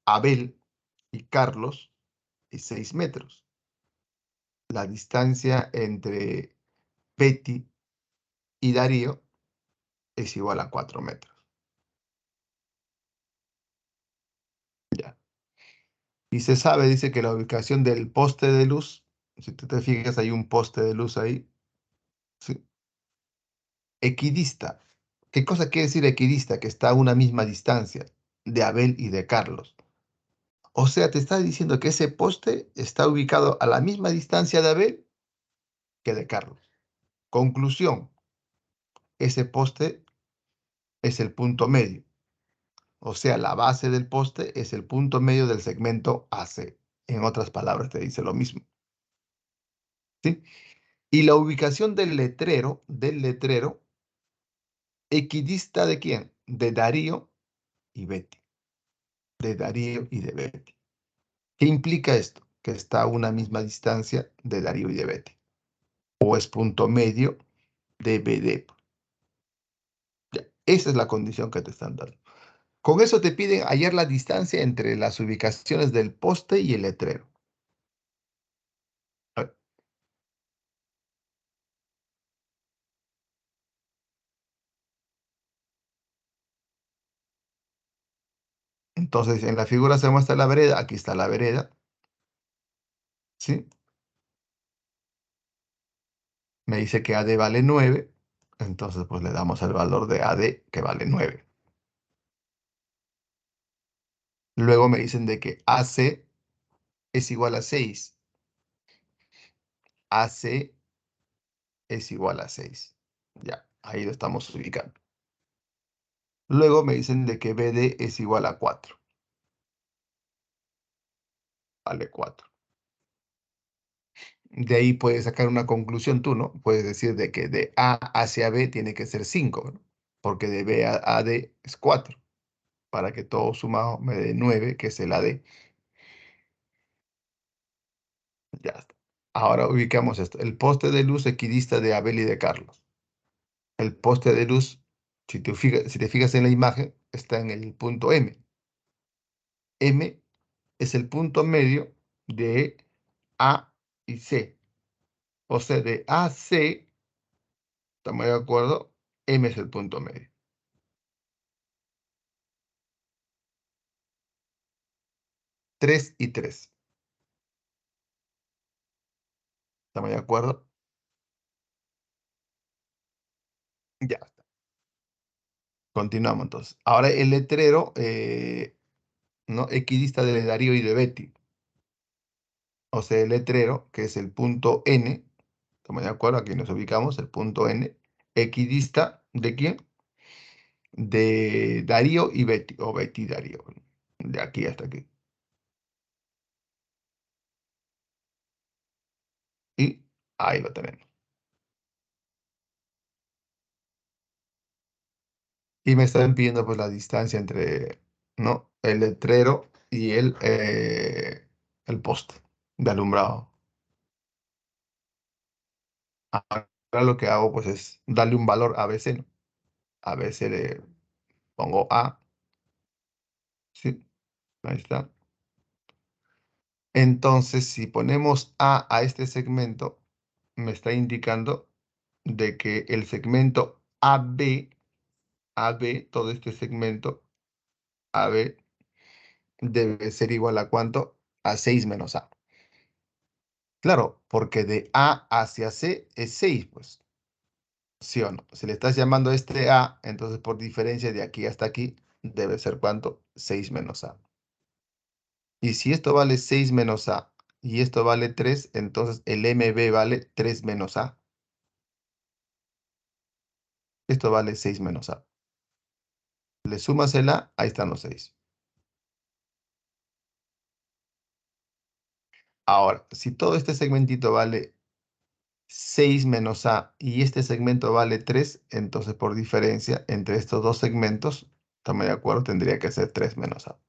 Abel y Carlos es 6 metros. La distancia entre Betty y Darío es igual a 4 metros. Ya. Y se sabe, dice que la ubicación del poste de luz, si tú te fijas, hay un poste de luz ahí, ¿sí? Equidista. ¿Qué cosa quiere decir equidista? Que está a una misma distancia de Abel y de Carlos. O sea, te está diciendo que ese poste está ubicado a la misma distancia de Abel que de Carlos. Conclusión, ese poste es el punto medio. O sea, la base del poste es el punto medio del segmento AC. En otras palabras, te dice lo mismo. ¿Sí? Y la ubicación del letrero, equidista de quién? De Darío y Betty. De Darío y de Betty. ¿Qué implica esto? Que está a una misma distancia de Darío y de Betty. O es punto medio de BD. Ya, esa es la condición que te están dando. Con eso te piden hallar la distancia entre las ubicaciones del poste y el letrero. A ver, entonces, en la figura se muestra la vereda. Aquí está la vereda. ¿Sí? Me dice que AD vale 9. Entonces, pues le damos el valor de AD, que vale 9. Luego me dicen de que AC es igual a 6. AC es igual a 6. Ya, ahí lo estamos ubicando. Luego me dicen de que BD es igual a 4. Vale 4. De ahí puedes sacar una conclusión tú, ¿no? Puedes decir de que de A hacia B tiene que ser 5, ¿no? Porque de B a D es 4, para que todo sumado me dé 9, que es el AD. Ya está. Ahora ubicamos esto. El poste de luz equidista de Abel y de Carlos. El poste de luz, si te fijas en la imagen, está en el punto M. M es el punto medio de A y C. O sea, de A a C, ¿estamos de acuerdo? M es el punto medio. 3 y 3. ¿Estamos de acuerdo? Ya está. Continuamos entonces. Ahora el letrero, ¿no? Equidista de Darío y de Betty. O sea, el letrero, que es el punto N. ¿Estamos de acuerdo? Aquí nos ubicamos, el punto N. Equidista, ¿de quién? De Darío y Betty, o Betty y Darío. De aquí hasta aquí. Y ahí lo tenemos. Y me están pidiendo pues la distancia entre, ¿no? El letrero y el poste de alumbrado. Ahora lo que hago pues es darle un valor a ABC, ¿no? A ABC le pongo A, ¿sí? Ahí está. Entonces, si ponemos A este segmento, me está indicando de que el segmento AB, todo este segmento AB debe ser igual a ¿cuánto? A 6 menos A. Claro, porque de A hacia C es 6, pues. ¿Sí o no? Si le estás llamando a este A, entonces por diferencia de aquí hasta aquí, debe ser ¿cuánto? 6 menos A. Y si esto vale 6 menos A y esto vale 3, entonces el MB vale 3 menos A. Esto vale 6 menos A. Le sumas el A, ahí están los 6. Ahora, si todo este segmentito vale 6 menos A y este segmento vale 3, entonces por diferencia entre estos dos segmentos, estamos de acuerdo, tendría que ser 3 menos A.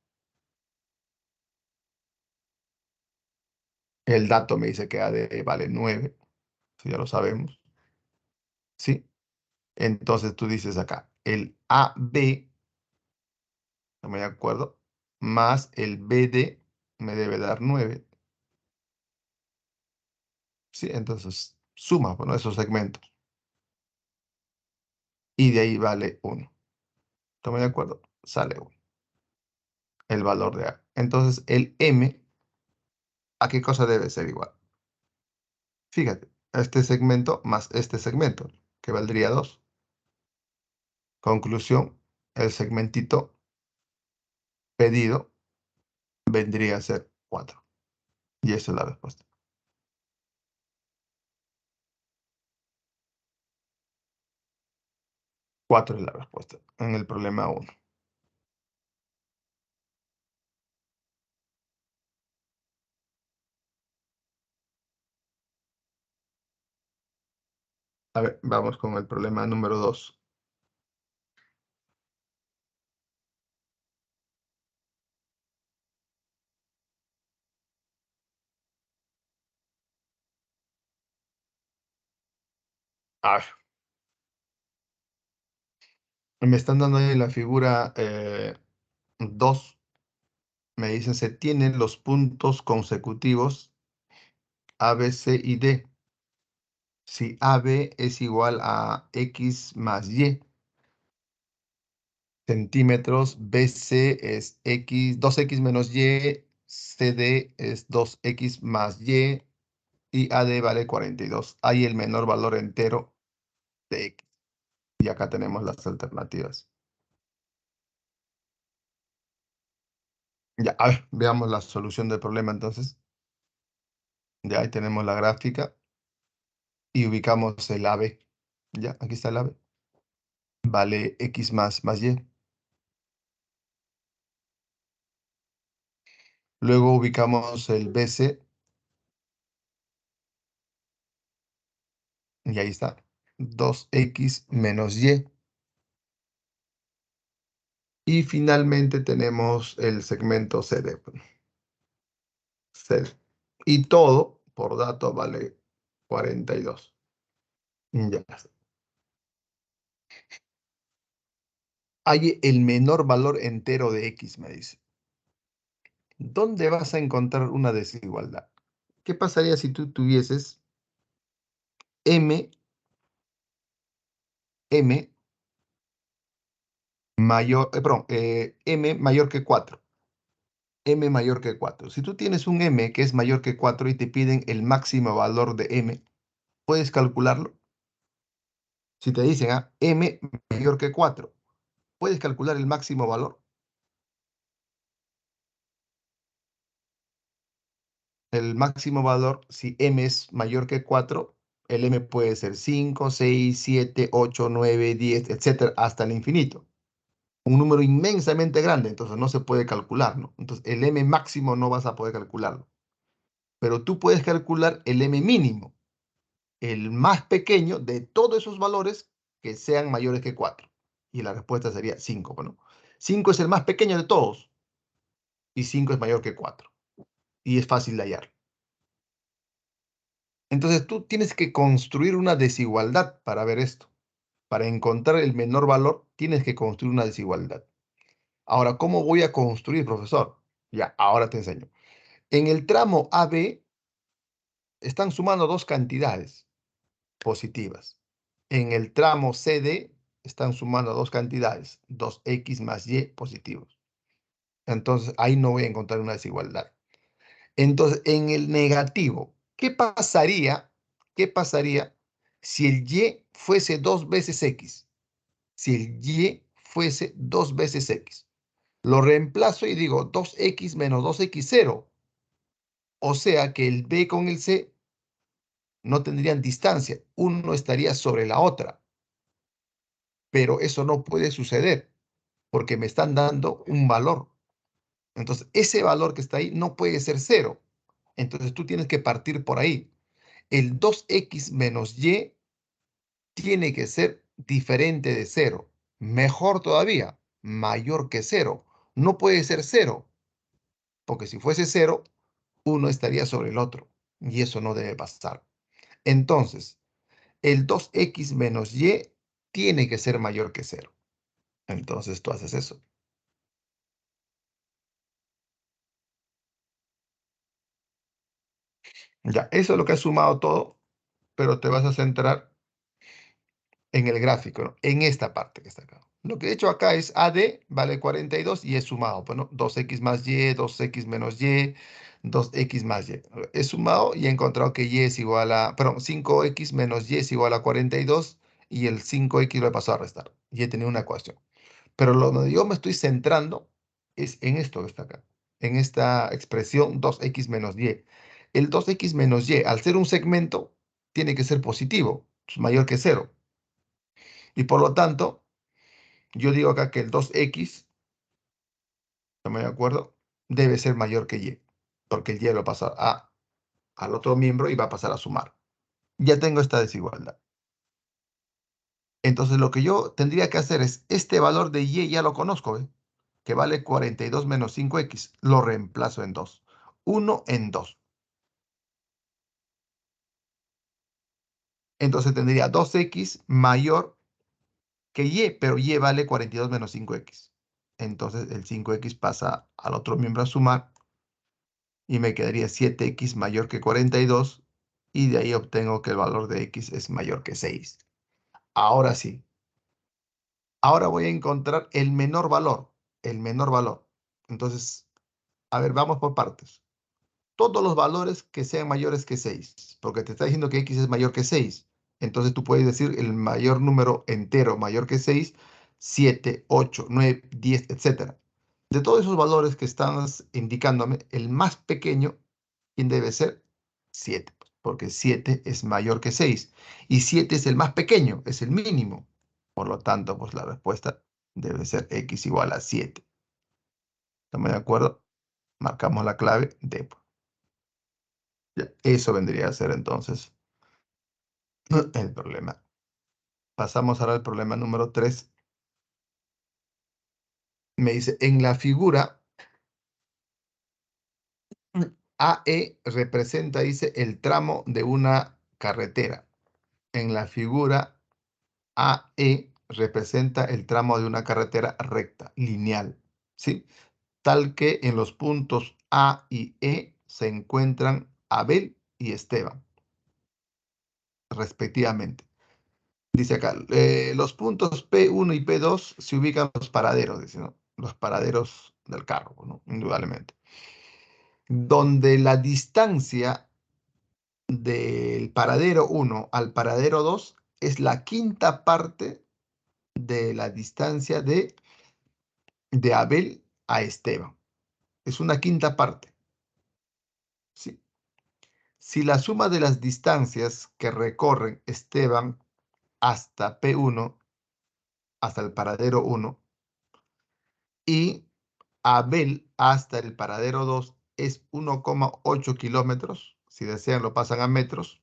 El dato me dice que AD vale 9, eso ya lo sabemos, ¿sí? Entonces tú dices acá, el AB, estamos de acuerdo, más el BD me debe dar 9, ¿sí? Entonces suma, bueno, esos segmentos y de ahí vale 1. ¿Estamos de acuerdo? Sale 1, el valor de A. Entonces el M, ¿a qué cosa debe ser igual? Fíjate, este segmento más este segmento, que valdría 2. Conclusión, el segmentito pedido vendría a ser 4. Y esa es la respuesta. 4 es la respuesta en el problema 1. A ver, vamos con el problema número 2. A ver, me están dando ahí la figura 2. Me dicen, se tienen los puntos consecutivos A, B, C y D. Si AB es igual a X más Y centímetros, BC es X, 2X menos Y, CD es 2X más Y y AD vale 42. Hay el menor valor entero de X. Y acá tenemos las alternativas. Ya, a ver, veamos la solución del problema entonces. Ya ahí tenemos la gráfica y ubicamos el AB. Ya, aquí está el AB. Vale X más Y. Luego ubicamos el BC y ahí está. 2X menos Y. Y finalmente tenemos el segmento CD. CD. Y todo por dato vale 42. Ya está. Hay el menor valor entero de X, me dice. ¿Dónde vas a encontrar una desigualdad? ¿Qué pasaría si tú tuvieses M, M mayor, perdón, M mayor que 4? M mayor que 4. Si tú tienes un M que es mayor que 4 y te piden el máximo valor de M, ¿puedes calcularlo? Si te dicen M mayor que 4, ¿puedes calcular el máximo valor? El máximo valor, si M es mayor que 4, el M puede ser 5, 6, 7, 8, 9, 10, etcétera, hasta el infinito. Un número inmensamente grande, entonces no se puede calcular, ¿no? Entonces el M máximo no vas a poder calcularlo, pero tú puedes calcular el M mínimo, el más pequeño de todos esos valores que sean mayores que 4. Y la respuesta sería 5, bueno. 5 es el más pequeño de todos y 5 es mayor que 4. Y es fácil de hallar. Entonces tú tienes que construir una desigualdad para ver esto. Para encontrar el menor valor, tienes que construir una desigualdad. Ahora, ¿cómo voy a construir, profesor? Ya, ahora te enseño. En el tramo AB están sumando dos cantidades positivas. En el tramo CD están sumando dos cantidades, 2X más Y positivos. Entonces, ahí no voy a encontrar una desigualdad. Entonces, en el negativo, ¿qué pasaría? ¿Qué pasaría si el Y fuese 2 veces X? Si el Y fuese 2 veces X. Lo reemplazo y digo 2X menos 2X, 0. O sea que el B con el C no tendrían distancia. Uno estaría sobre la otra. Pero eso no puede suceder porque me están dando un valor. Entonces, ese valor que está ahí no puede ser 0. Entonces, tú tienes que partir por ahí. El 2X menos Y tiene que ser diferente de 0. Mejor todavía, mayor que 0. No puede ser 0, porque si fuese 0, uno estaría sobre el otro. Y eso no debe pasar. Entonces, el 2X menos Y tiene que ser mayor que 0. Entonces, tú haces eso. Ya, eso es lo que has sumado todo, pero te vas a centrar en el gráfico, ¿no? En esta parte que está acá. Lo que he hecho acá es AD vale 42 y he sumado, bueno, 2X más Y, 2X menos Y, 2X más Y. He sumado y he encontrado que Y es igual a, perdón, 5X menos Y es igual a 42 y el 5X lo he pasado a restar. Y he tenido una ecuación. Pero lo donde yo me estoy centrando es en esto que está acá, en esta expresión 2X menos Y. El 2X menos Y, al ser un segmento, tiene que ser positivo, es mayor que 0. Y por lo tanto, yo digo acá que el 2X, no me acuerdo, debe ser mayor que Y, porque el Y lo pasa al otro miembro y va a pasar a sumar. Ya tengo esta desigualdad. Entonces lo que yo tendría que hacer es, este valor de Y ya lo conozco, ¿eh? Que vale 42 menos 5X. Lo reemplazo en 2. 1 en 2. Entonces tendría 2X mayor que Y, pero Y vale 42 menos 5X. Entonces el 5X pasa al otro miembro a sumar y me quedaría 7X mayor que 42 y de ahí obtengo que el valor de X es mayor que 6. Ahora sí. Ahora voy a encontrar el menor valor. El menor valor. Entonces, a ver, vamos por partes. Todos los valores que sean mayores que 6, porque te está diciendo que X es mayor que 6. Entonces tú puedes decir el mayor número entero mayor que 6, 7, 8, 9, 10, etcétera. De todos esos valores que estás indicándome, el más pequeño, ¿quién debe ser? 7, porque 7 es mayor que 6 y 7 es el más pequeño, es el mínimo. Por lo tanto, pues la respuesta debe ser x igual a 7. ¿Estamos de acuerdo? Marcamos la clave D. Ya, eso vendría a ser entonces el problema. Pasamos ahora al problema número 3. Me dice, en la figura AE representa, dice, el tramo de una carretera. En la figura AE representa el tramo de una carretera recta, lineal, ¿sí? Tal que en los puntos A y E se encuentran Abel y Esteban, respectivamente. Dice acá, los puntos P1 y P2 se ubican los paraderos, dice, ¿no? Los paraderos del carro, ¿no? Indudablemente. Donde la distancia del paradero 1 al paradero 2 es la quinta parte de la distancia de Abel a Esteban. Es una quinta parte. ¿Sí? Si la suma de las distancias que recorren Esteban hasta P1, hasta el paradero 1, y Abel hasta el paradero 2 es 1,8 kilómetros, si desean lo pasan a metros,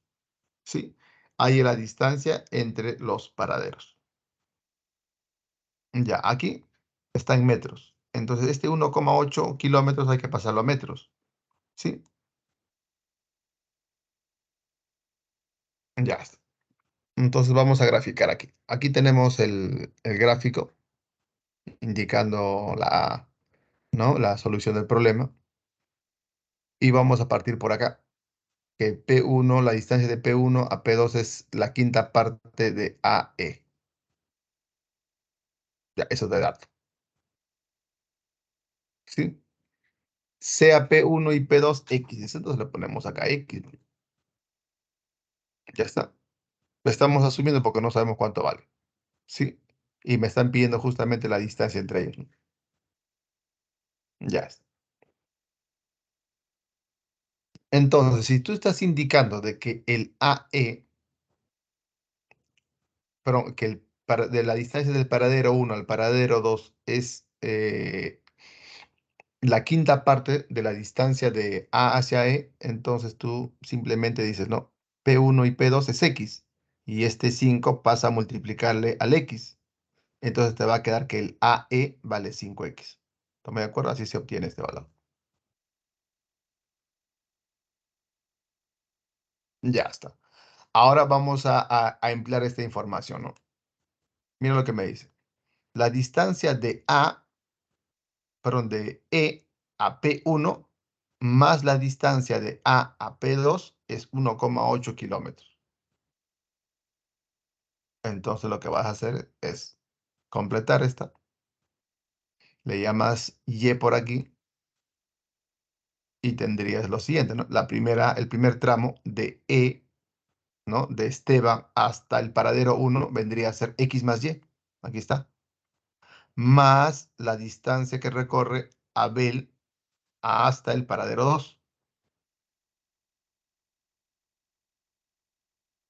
¿sí? Hay la distancia entre los paraderos. Ya, aquí está en metros. Entonces, este 1,8 kilómetros hay que pasarlo a metros, ¿sí? Ya está. Entonces, vamos a graficar aquí. Aquí tenemos el gráfico indicando ¿no? La solución del problema. Y vamos a partir por acá, que P1, la distancia de P1 a P2 es la quinta parte de AE. Ya, eso es de dato, ¿sí? Sea P1 y P2 X. Entonces le ponemos acá X. Ya está. Lo estamos asumiendo porque no sabemos cuánto vale. ¿Sí? Y me están pidiendo justamente la distancia entre ellos, ¿no? Ya está. Entonces, si tú estás indicando de que el AE, perdón, que de la distancia del paradero 1 al paradero 2 es la quinta parte de la distancia de A hacia E, entonces tú simplemente dices, no, P1 y P2 es X, y este 5 pasa a multiplicarle al X. Entonces te va a quedar que el AE vale 5X. ¿Estamos de acuerdo? Así se obtiene este valor. Ya está. Ahora vamos a emplear esta información, ¿no? Mira lo que me dice. La distancia de perdón, de E a P1 más la distancia de A P2 es 1,8 kilómetros. Entonces lo que vas a hacer es completar esta. Le llamas Y por aquí y tendrías lo siguiente, ¿no? El primer tramo de E, ¿no? De Esteban hasta el paradero 1 vendría a ser X más Y. Aquí está. Más la distancia que recorre Abel hasta el paradero 2.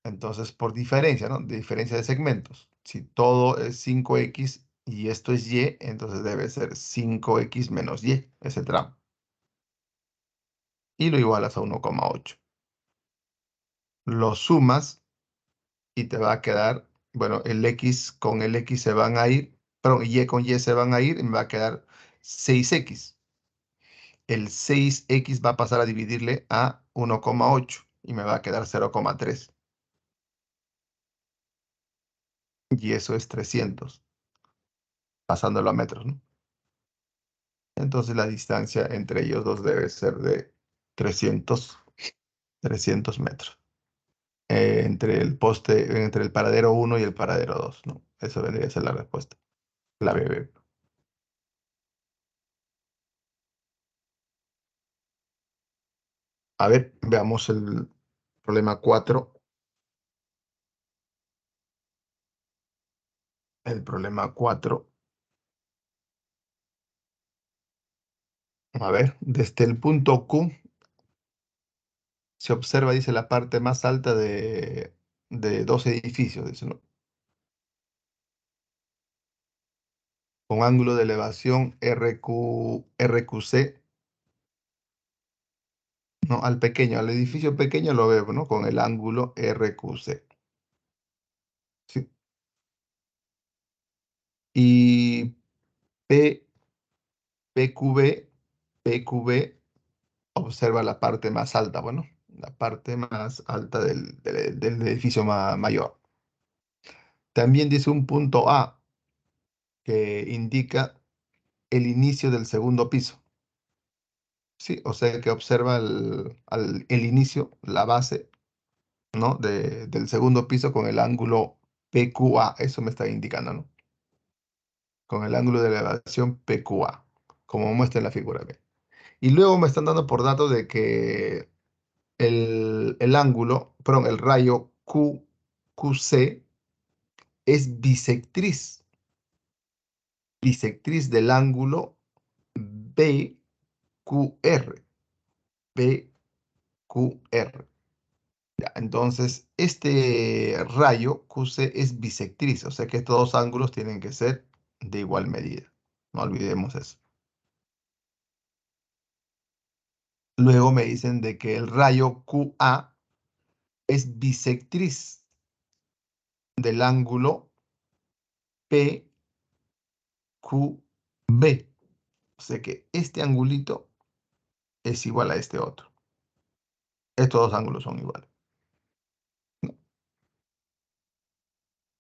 Entonces, por diferencia, ¿no? De diferencia de segmentos. Si todo es 5X y esto es Y, entonces debe ser 5X menos Y, ese tramo. Y lo igualas a 1,8. Lo sumas y te va a quedar, bueno, el X con el X se van a ir, perdón, Y con Y se van a ir y me va a quedar 6X. El 6X va a pasar a dividirle a 1,8 y me va a quedar 0,3. Y eso es 300, pasándolo a metros, ¿no? Entonces la distancia entre ellos dos debe ser de 300, 300 metros. Entre el poste, entre el paradero 1 y el paradero 2, ¿no? Eso vendría a ser la respuesta. La B. A ver, veamos el problema 4. El problema 4. A ver, desde el punto Q se observa, dice, la parte más alta de dos edificios, dice, ¿no? Con ángulo de elevación RQC, ¿no? Al pequeño, al edificio pequeño lo veo, ¿no? Con el ángulo RQC. ¿Sí? Y P, PQB observa la parte más alta, bueno, la parte más alta del edificio mayor. También dice un punto A que indica el inicio del segundo piso. Sí, o sea que observa el inicio, la base, ¿no? Del segundo piso con el ángulo PQA. Eso me está indicando, ¿no? Con el ángulo de elevación PQA, como muestra en la figura. ¿Ve? Y luego me están dando por dato de que el ángulo, perdón, el rayo QC es bisectriz del ángulo BQR. BQR. Ya, entonces, este rayo QC es bisectriz, o sea que estos dos ángulos tienen que ser de igual medida. No olvidemos eso. Luego me dicen de que el rayo QA es bisectriz del ángulo PQB. O sea que este angulito es igual a este otro. Estos dos ángulos son iguales.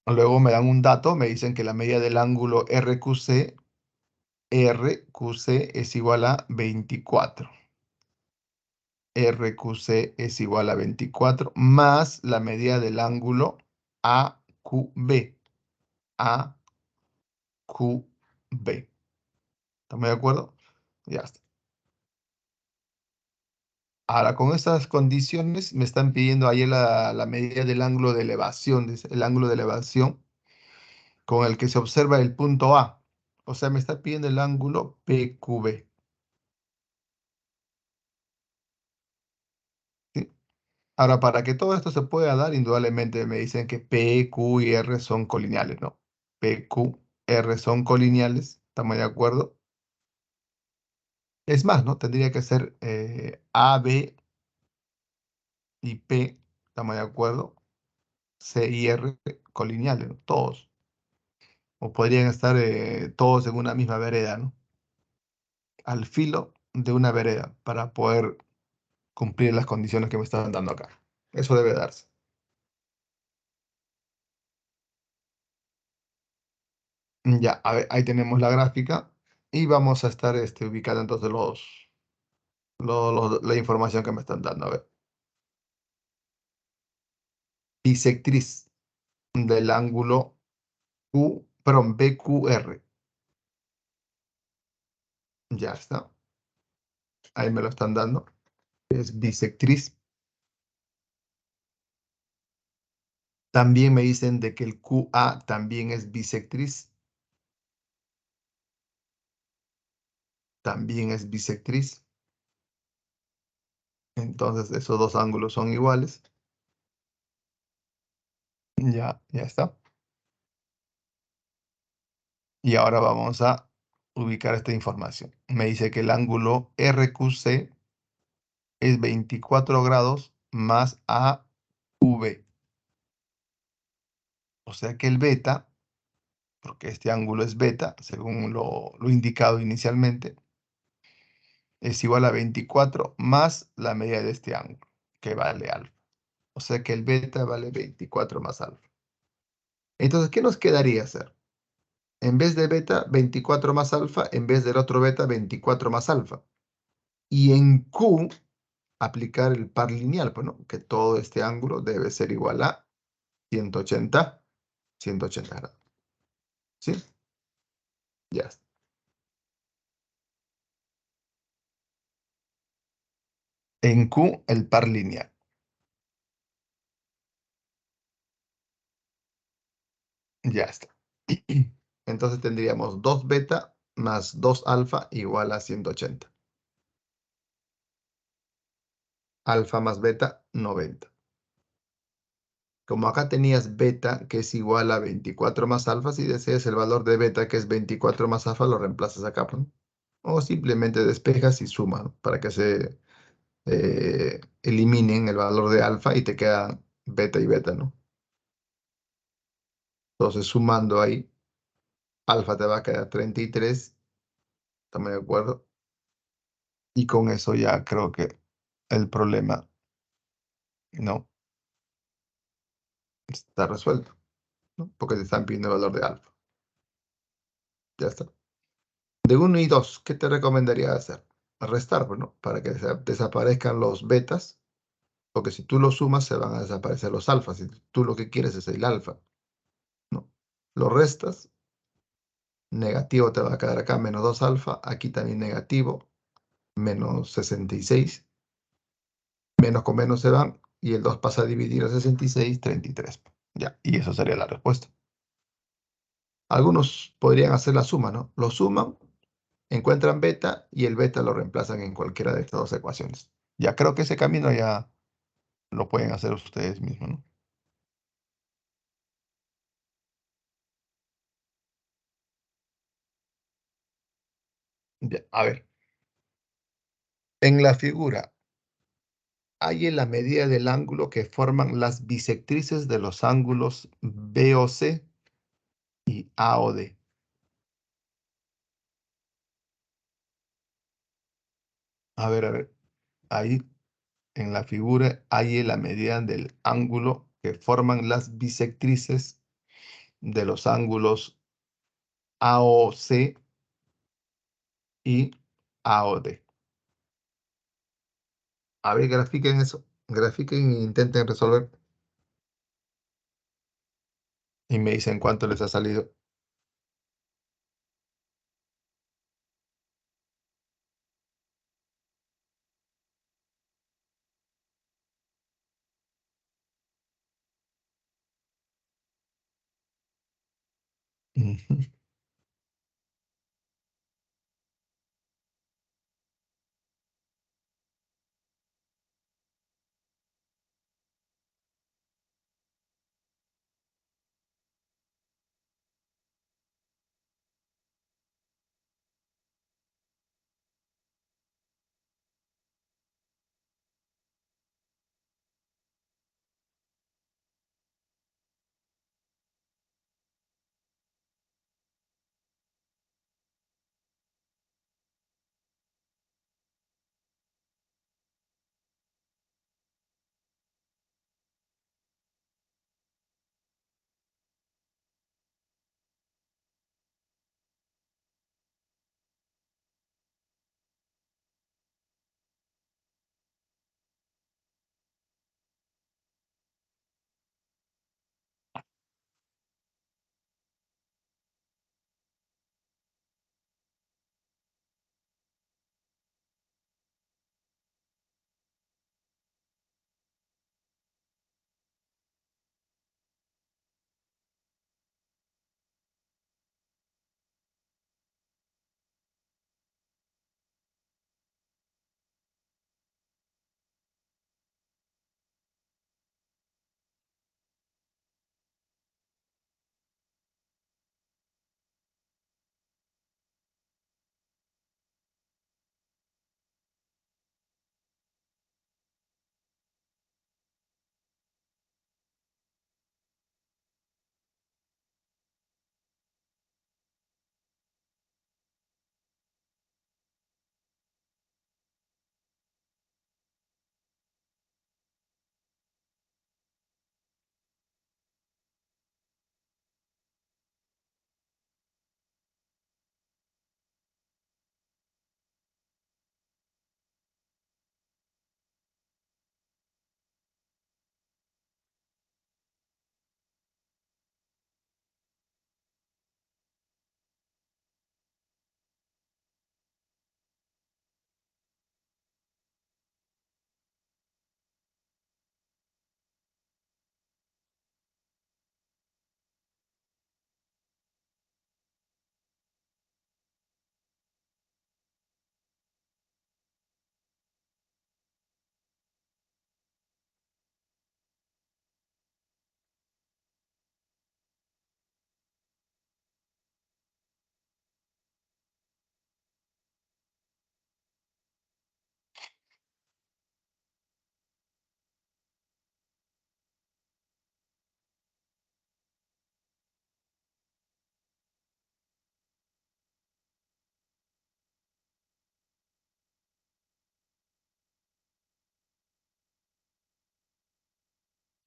Luego me dan un dato, me dicen que la medida del ángulo RQC es igual a 24. RQC es igual a 24 más la medida del ángulo AQB. AQB. ¿Estamos de acuerdo? Ya está. Ahora, con estas condiciones me están pidiendo ahí la medida del ángulo de elevación, dice, el ángulo de elevación con el que se observa el punto A. O sea, me está pidiendo el ángulo PQB. ¿Sí? Ahora, para que todo esto se pueda dar, indudablemente me dicen que P, Q y R son colineales, ¿no? P, Q, R son colineales, ¿estamos de acuerdo? Es más, ¿no? Tendría que ser A, B y P, ¿estamos de acuerdo? C y R colineales, ¿no? Todos. O podrían estar todos en una misma vereda, ¿no? Al filo de una vereda para poder cumplir las condiciones que me están dando acá. Eso debe darse. Ya, a ver, ahí tenemos la gráfica y vamos a estar ubicando entonces la información que me están dando. A ver, bisectriz del ángulo perdón, BQR. Ya está, ahí me lo están dando. Es bisectriz. También me dicen de que el QA también es bisectriz. También es bisectriz. Entonces esos dos ángulos son iguales. Ya, ya está. Y ahora vamos a ubicar esta información. Me dice que el ángulo RQC es 24 grados más AV. O sea que el beta, porque este ángulo es beta, según lo indicado inicialmente, es igual a 24 más la medida de este ángulo, que vale alfa. O sea que el beta vale 24 más alfa. Entonces, ¿qué nos quedaría hacer? En vez de beta, 24 más alfa, en vez del otro beta, 24 más alfa. Y en Q, aplicar el par lineal, pues, ¿no? Que todo este ángulo debe ser igual a 180, 180 grados. ¿Sí? Ya está. En Q, el par lineal. Ya está. Entonces tendríamos 2 beta más 2 alfa igual a 180. Alfa más beta, 90. Como acá tenías beta, que es igual a 24 más alfa, si deseas el valor de beta, que es 24 más alfa, lo reemplazas acá, pues, ¿no? O simplemente despejas y sumas, ¿no? Para que se eliminen el valor de alfa y te queda beta y beta, ¿no? Entonces, sumando ahí, alfa te va a quedar 33, ¿estamos de acuerdo? Y con eso ya creo que el problema, ¿no? Está resuelto, ¿no? Porque te están pidiendo el valor de alfa. Ya está. De uno y 2, ¿qué te recomendaría hacer? Restar, pues, ¿no? Para que desaparezcan los betas, porque si tú los sumas se van a desaparecer los alfas. Y tú lo que quieres es el alfa, ¿no? Lo restas, negativo te va a quedar acá, menos 2 alfa, aquí también negativo, menos 66, menos con menos se van, y el 2 pasa a dividir a 66, 33. Ya, y eso sería la respuesta. Algunos podrían hacer la suma, ¿no? Lo suman, encuentran beta y el beta lo reemplazan en cualquiera de estas dos ecuaciones. Ya creo que ese camino ya lo pueden hacer ustedes mismos, ¿no? Ya, a ver, en la figura hay en la medida del ángulo que forman las bisectrices de los ángulos BOC y AOD. A ver, ahí en la figura hay en la medida del ángulo que forman las bisectrices de los ángulos AOC y AOD. A ver, grafiquen eso, grafiquen e intenten resolver y me dicen cuánto les ha salido. Ujú.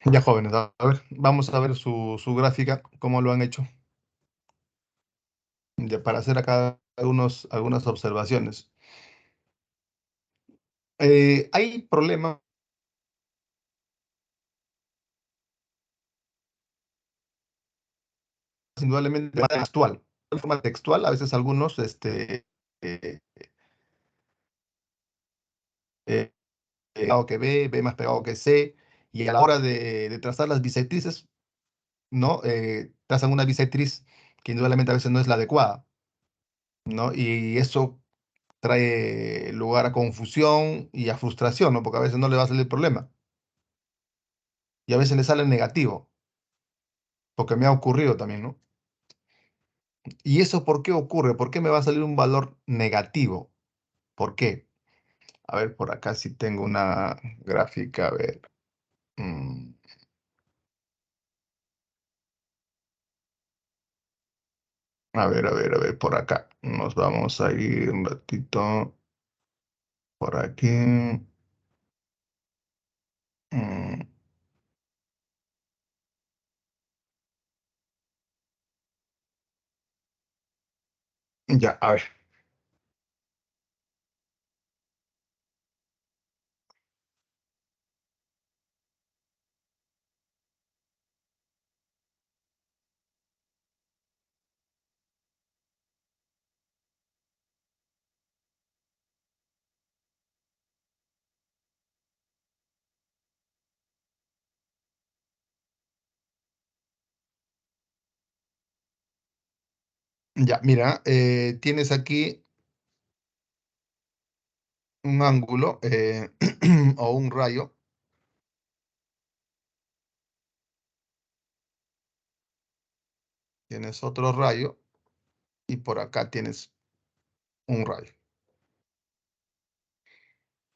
Ya jóvenes, a ver, vamos a ver su gráfica, cómo lo han hecho, ya para hacer acá algunas observaciones. Hay problemas, indudablemente, de manera textual. De forma textual, a veces algunos eh, eh, pegado que B más pegado que C, y a la hora de trazar las bisectrices, ¿no? Trazan una bisectriz que indudablemente a veces no es la adecuada, ¿no? Y eso trae lugar a confusión y a frustración, ¿no? Porque a veces no le va a salir el problema y a veces le sale negativo, porque me ha ocurrido también, ¿no? ¿Y eso por qué ocurre? ¿Por qué me va a salir un valor negativo? ¿Por qué? A ver, por acá sí tengo una gráfica, a ver. mm, a ver, por acá. Nos vamos a ir un ratito por aquí. mm, ya, a ver. Ya, mira, tienes aquí un ángulo o un rayo. Tienes otro rayo y por acá tienes un rayo.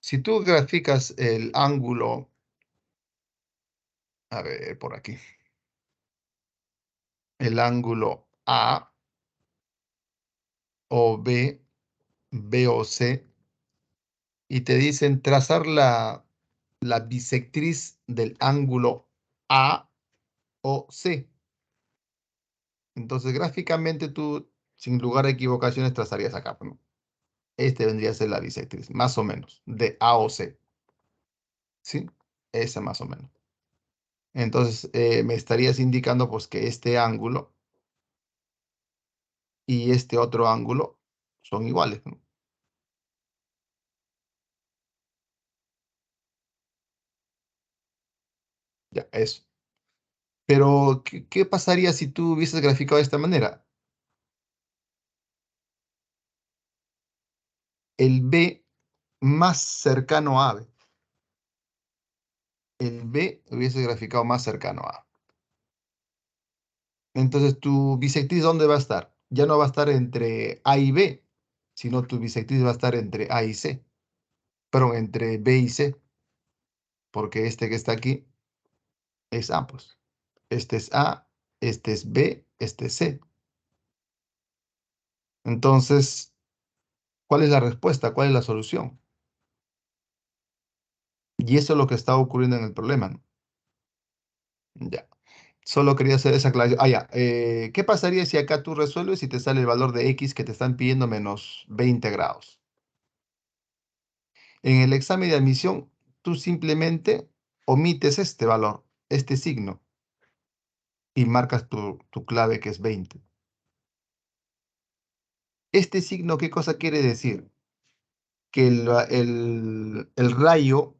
Si tú graficas el ángulo, a ver, por aquí, el ángulo A o B o C, y te dicen trazar la bisectriz del ángulo A o C. Entonces, gráficamente tú, sin lugar a equivocaciones, trazarías acá, ¿no? Este vendría a ser la bisectriz, más o menos, de A o C, ¿sí? Esa más o menos. Entonces, me estarías indicando pues que este ángulo y este otro ángulo son iguales, ¿no? Ya, eso. Pero, ¿qué pasaría si tú hubieses graficado de esta manera? El B más cercano a B. El B hubiese graficado más cercano a A. Entonces, tu bisectriz, ¿dónde va a estar? Ya no va a estar entre A y B, sino tu bisectriz va a estar entre A y C. Perdón, entre B y C, porque este que está aquí es A, pues. Este es A, este es B, este es C. Entonces, ¿cuál es la respuesta? ¿Cuál es la solución? Y eso es lo que está ocurriendo en el problema, ¿no? Ya. Solo quería hacer esa aclaración. Ah, ya. ¿Qué pasaría si acá tú resuelves y te sale el valor de X que te están pidiendo menos 20 grados? En el examen de admisión, tú simplemente omites este valor, este signo, y marcas tu clave que es 20. Este signo, ¿qué cosa quiere decir? Que el rayo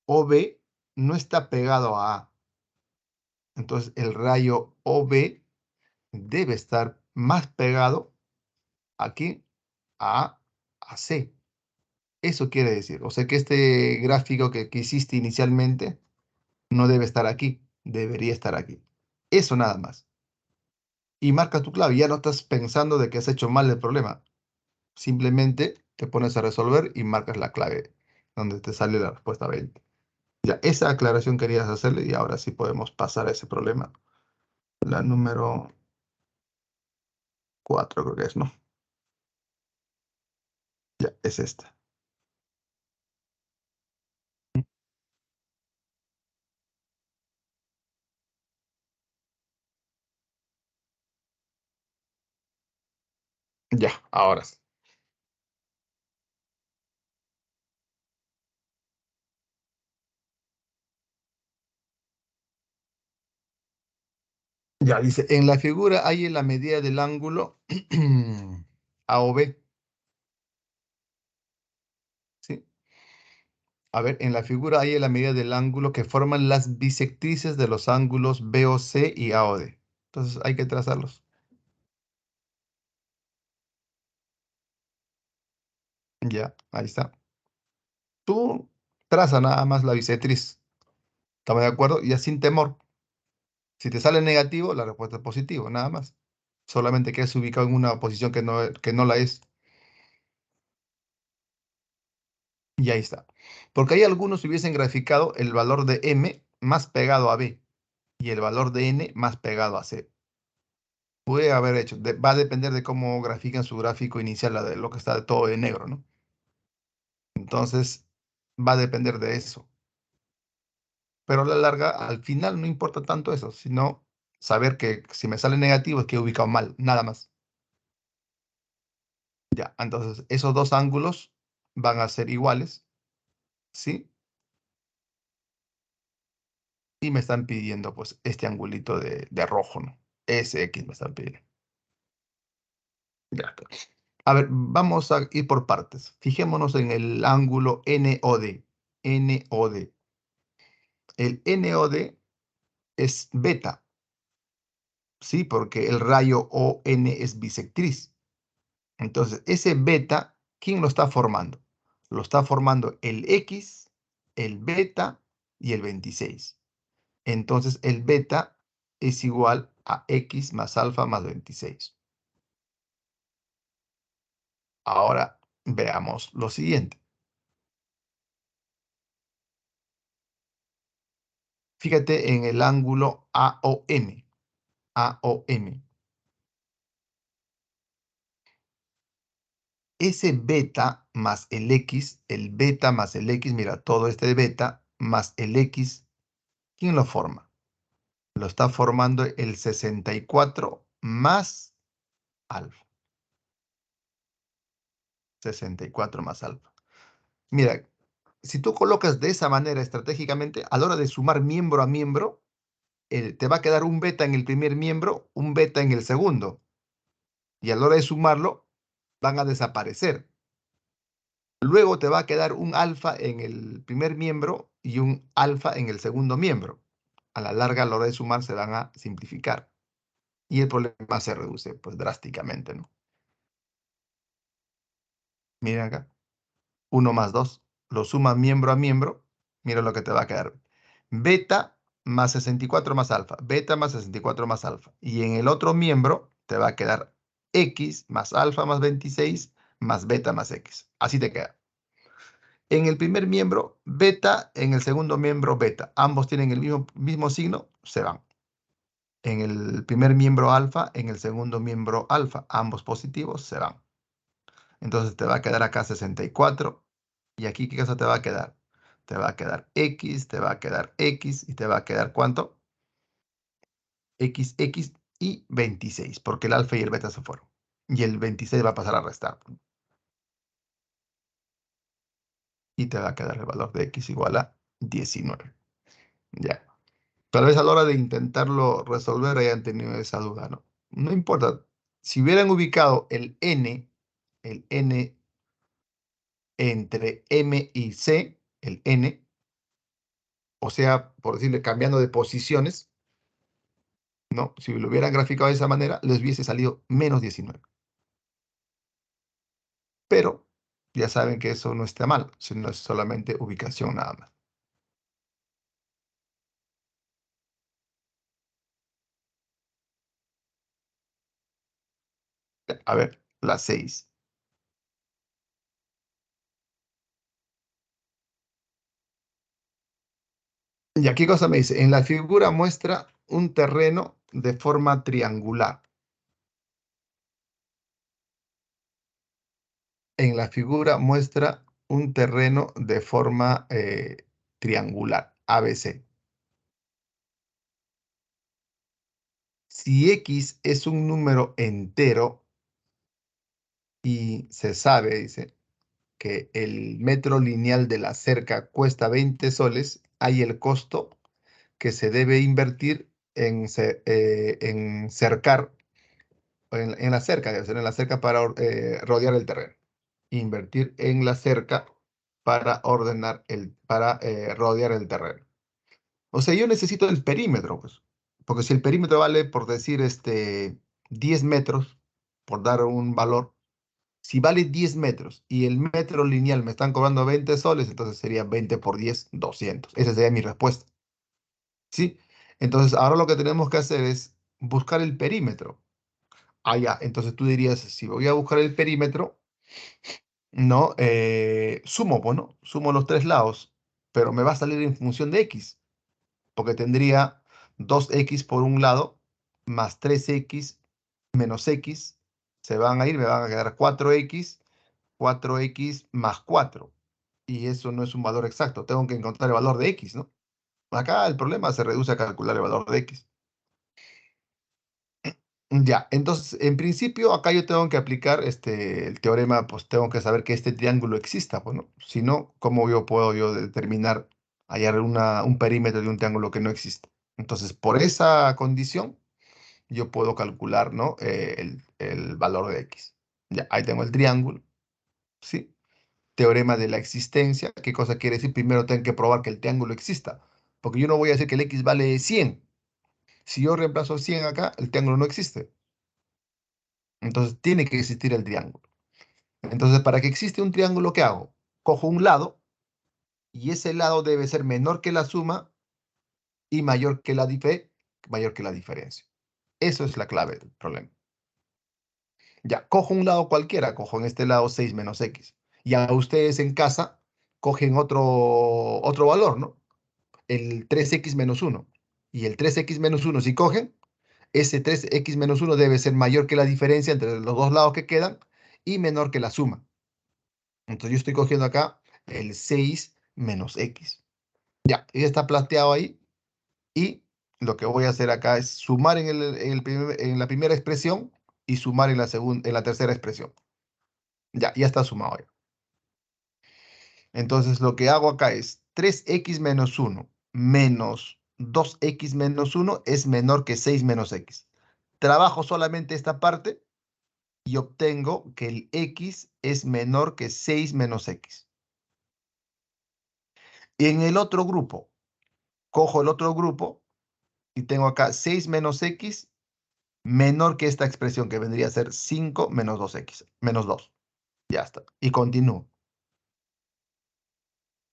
OB no está pegado a A. Entonces, el rayo OB debe estar más pegado aquí a, a C. Eso quiere decir, o sea que este gráfico que hiciste inicialmente no debe estar aquí, debería estar aquí. Eso nada más. Y marca tu clave, ya no estás pensando de que has hecho mal el problema. Simplemente te pones a resolver y marcas la clave donde te sale la respuesta 20. Ya, esa aclaración querías hacerle y ahora sí podemos pasar a ese problema. La número 4 creo que es, ¿no? Ya, es esta. Ya, ahora sí. Ya, dice, en la figura hay la medida del ángulo A o B, ¿sí? A ver, en la figura hay la medida del ángulo que forman las bisectrices de los ángulos B o C y A o D. Entonces hay que trazarlos. Ya, ahí está. Tú traza nada más la bisectriz. ¿Estamos de acuerdo? Ya sin temor. Si te sale negativo, la respuesta es positivo, nada más. Solamente que es ubicado en una posición que no la es. Y ahí está. Porque ahí algunos hubiesen graficado el valor de M más pegado a B y el valor de N más pegado a C. Puede haber hecho. Va a depender de cómo grafican su gráfico inicial, la de lo que está todo de negro, ¿no? Entonces, va a depender de eso. Pero a la larga, al final no importa tanto eso, sino saber que si me sale negativo es que he ubicado mal, nada más. Ya, entonces esos dos ángulos van a ser iguales, ¿sí? Y me están pidiendo pues este angulito de rojo, ¿no? SX me están pidiendo. Ya. A ver, vamos a ir por partes. Fijémonos en el ángulo NOD. NOD. El NOD es beta, ¿sí? Porque el rayo ON es bisectriz. Entonces, ese beta, ¿quién lo está formando? Lo está formando el X, el beta y el 26. Entonces, el beta es igual a X más alfa más 26. Ahora veamos lo siguiente. Fíjate en el ángulo AOM. AOM. Ese beta más el beta más el X, mira, todo este beta más el X, ¿quién lo forma? Lo está formando el 64 más alfa. 64 más alfa. Mira, si tú colocas de esa manera estratégicamente, a la hora de sumar miembro a miembro, te va a quedar un beta en el primer miembro, un beta en el segundo. Y a la hora de sumarlo, van a desaparecer. Luego te va a quedar un alfa en el primer miembro y un alfa en el segundo miembro. A la larga, a la hora de sumar, se van a simplificar. Y el problema se reduce, pues, drásticamente, ¿no? Miren acá. 1 más 2, lo suma miembro a miembro, mira lo que te va a quedar. Beta más 64 más alfa, beta más 64 más alfa. Y en el otro miembro te va a quedar X más alfa más 26 más beta más X. Así te queda. En el primer miembro, beta, en el segundo miembro, beta. Ambos tienen el mismo signo, se van. En el primer miembro alfa, en el segundo miembro alfa, ambos positivos, se van. Entonces te va a quedar acá 64. ¿Y aquí qué cosa te va a quedar? Te va a quedar X, te va a quedar X y te va a quedar ¿cuánto? X, X y 26, porque el alfa y el beta se fueron. Y el 26 va a pasar a restar. Y te va a quedar el valor de X igual a 19. Ya. Tal vez a la hora de intentarlo resolver hayan tenido esa duda, ¿no? No importa. Si hubieran ubicado el N entre M y C, el N, o sea, por decirle, cambiando de posiciones, ¿no? Si lo hubieran graficado de esa manera, les hubiese salido menos 19. Pero ya saben que eso no está mal, sino es solamente ubicación nada más. A ver, la 6. Y aquí cosa me dice, en la figura muestra un terreno de forma triangular. En la figura muestra un terreno de forma triangular, ABC. Si X es un número entero, y se sabe, dice, que el metro lineal de la cerca cuesta 20 soles, hay el costo que se debe invertir en cercar, en la cerca, debe ser en la cerca para rodear el terreno. Invertir en la cerca para rodear el terreno. O sea, yo necesito el perímetro, pues. Porque si el perímetro vale, por decir, 10 metros, por dar un valor, si vale 10 metros y el metro lineal me están cobrando 20 soles, entonces sería 20 por 10, 200. Esa sería mi respuesta. ¿Sí? Entonces, ahora lo que tenemos que hacer es buscar el perímetro. Ah, ya. Entonces tú dirías, si voy a buscar el perímetro, no, sumo, bueno, sumo los tres lados, pero me va a salir en función de x, porque tendría 2x por un lado más 3x menos x, se van a ir, me van a quedar 4x, 4x más 4. Y eso no es un valor exacto, tengo que encontrar el valor de x, ¿no? Acá el problema se reduce a calcular el valor de x. Ya, entonces, en principio, acá yo tengo que aplicar el teorema, pues tengo que saber que este triángulo exista, bueno, si no, ¿cómo puedo yo determinar, hallar un perímetro de un triángulo que no existe? Entonces, por esa condición, yo puedo calcular, ¿no? El valor de x. Ya, ahí tengo el triángulo, ¿sí? Teorema de la existencia, ¿qué cosa quiere decir? Primero tengo que probar que el triángulo exista, porque yo no voy a decir que el x vale 100. Si yo reemplazo 100 acá, el triángulo no existe. Entonces tiene que existir el triángulo. Entonces, para que exista un triángulo, ¿qué hago? Cojo un lado y ese lado debe ser menor que la suma y mayor que la diferencia. Eso es la clave del problema. Ya, cojo un lado cualquiera, cojo en este lado 6 menos x. Y a ustedes en casa cogen otro valor, ¿no? El 3x menos 1. Y el 3x menos 1, si cogen, ese 3x menos 1 debe ser mayor que la diferencia entre los dos lados que quedan y menor que la suma. Entonces yo estoy cogiendo acá el 6 menos x. Ya, ya está planteado ahí. Y lo que voy a hacer acá es sumar en la primera expresión y sumar en la tercera expresión. Ya está sumado ya. Entonces lo que hago acá es 3x menos 1 menos 2x menos 1 es menor que 6 menos x. Trabajo solamente esta parte y obtengo que el x es menor que 6 menos x. Y en el otro grupo, cojo el otro grupo y tengo acá 6 menos x menor que esta expresión que vendría a ser 5 menos 2x, menos 2. Ya está. Y continúo.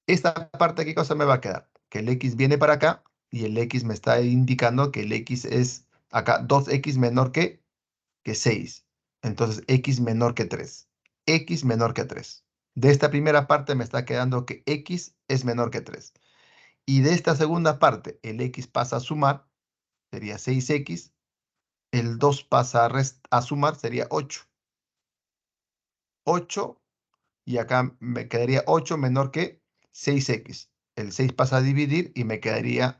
Esta parte, ¿qué cosa me va a quedar? Que el x viene para acá y el x me está indicando que el x es acá 2x menor que 6. Entonces, x menor que 3. X menor que 3. De esta primera parte me está quedando que x es menor que 3. Y de esta segunda parte, el x pasa a sumar, sería 6x. El 2 pasa a sumar, sería 8. 8, y acá me quedaría 8 menor que 6x. El 6 pasa a dividir y me quedaría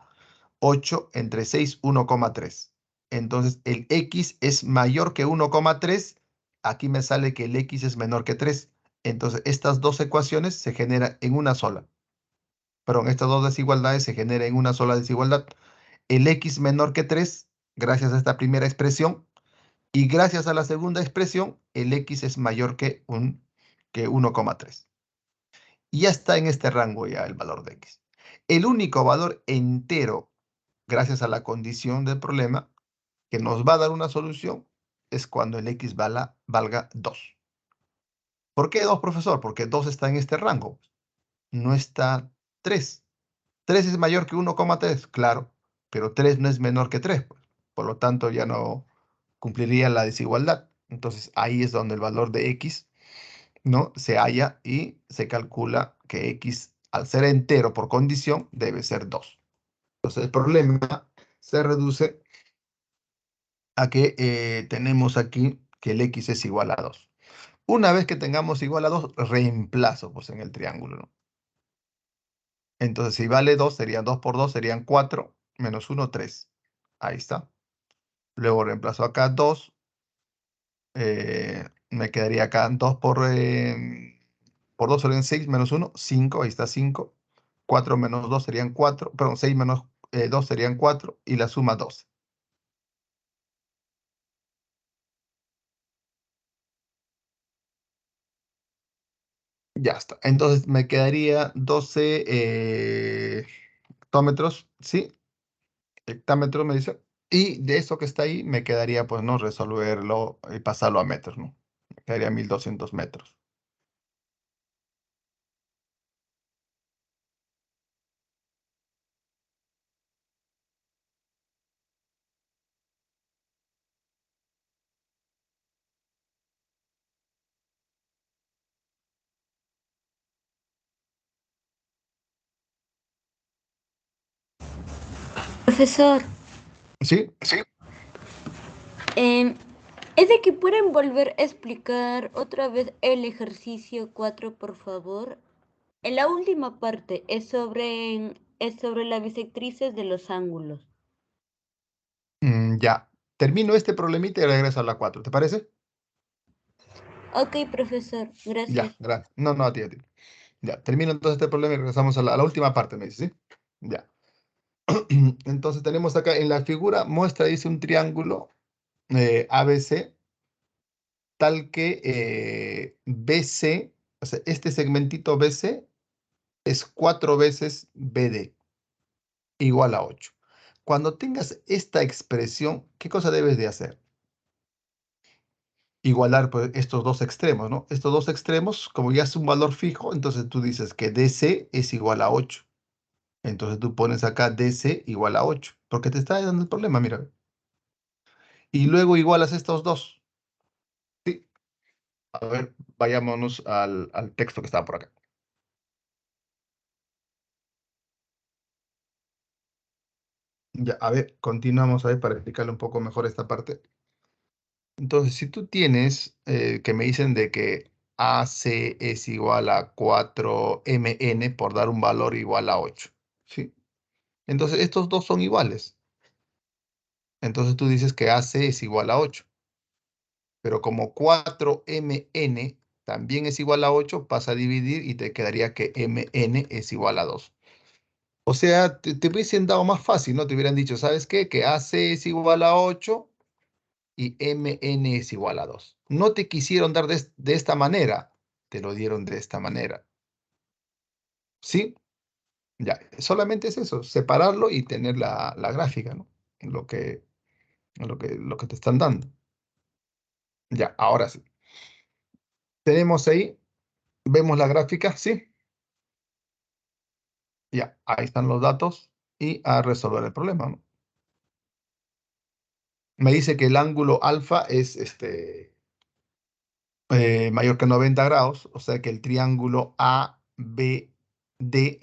8 entre 6, 1,3. Entonces el x es mayor que 1,3. Aquí me sale que el x es menor que 3. Entonces estas dos ecuaciones se generan en una sola. Perdón, estas dos desigualdades se generan en una sola desigualdad. El x menor que 3, gracias a esta primera expresión, y gracias a la segunda expresión, el x es mayor que 1,3. Y ya está en este rango ya el valor de x. El único valor entero, gracias a la condición del problema, que nos va a dar una solución es cuando el x valga 2. ¿Por qué 2, profesor? Porque 2 está en este rango. No está 3. 3 es mayor que 1,3, claro, pero 3 no es menor que 3, pues. Por lo tanto, ya no cumpliría la desigualdad. Entonces, ahí es donde el valor de x, ¿no?, se halla y se calcula que x, al ser entero por condición, debe ser 2. Entonces, el problema se reduce a que tenemos aquí que el x es igual a 2. Una vez que tengamos igual a 2, reemplazo pues, en el triángulo, ¿no? Entonces, si vale 2, serían 2 por 2, serían 4, menos 1, 3. Ahí está. Luego reemplazo acá 2, me quedaría acá 2 por 2 serían 6 menos 1, 5, ahí está 5. 4 menos 2 serían 4, perdón, 6 menos 2 serían 4 y la suma 12. Ya está. Entonces me quedaría 12 hectómetros, ¿sí? Hectómetros me dice. Y de eso que está ahí me quedaría, pues, no resolverlo y pasarlo a metros, ¿no? Me quedaría 1200 metros. Profesor, ¿Sí? em, ¿es de que pueden volver a explicar otra vez el ejercicio 4, por favor? En la última parte es sobre las bisectrices de los ángulos. Ya. Termino este problemita y regreso a la 4. ¿Te parece? Ok, profesor, Ya, gracias. gracias. No, no, a ti. Ya, termino entonces este problema y regresamos a la última parte, me dice, ¿sí? Ya. Entonces tenemos acá en la figura, muestra, dice un triángulo ABC, tal que BC, o sea, este segmentito BC es 4 veces BD, igual a 8. Cuando tengas esta expresión, ¿qué cosa debes de hacer? Igualar, pues, estos dos extremos, ¿no? Estos dos extremos, como ya es un valor fijo, entonces tú dices que DC es igual a 8. Entonces tú pones acá DC igual a 8, porque te está dando el problema, mira. Y luego igualas estos dos. Sí. A ver, vayámonos al texto que estaba por acá. Ya, a ver, continuamos a ver para explicarle un poco mejor esta parte. Entonces, si tú tienes que me dicen de que AC es igual a 4MN por dar un valor igual a 8, ¿sí? Entonces, estos dos son iguales. Entonces tú dices que AC es igual a 8. Pero como 4MN también es igual a 8, pasa a dividir y te quedaría que MN es igual a 2. O sea, te hubiesen dado más fácil, ¿no? Te hubieran dicho, ¿sabes qué? Que AC es igual a 8 y MN es igual a 2. No te quisieron dar de esta manera, te lo dieron de esta manera. ¿Sí? Ya, solamente es eso, separarlo y tener la gráfica, ¿no? Lo que, lo que te están dando. Ya, ahora sí. Tenemos ahí, vemos la gráfica, ¿sí? Ya, ahí están los datos y a resolver el problema, ¿no? Me dice que el ángulo alfa es mayor que 90 grados, o sea que el triángulo ABD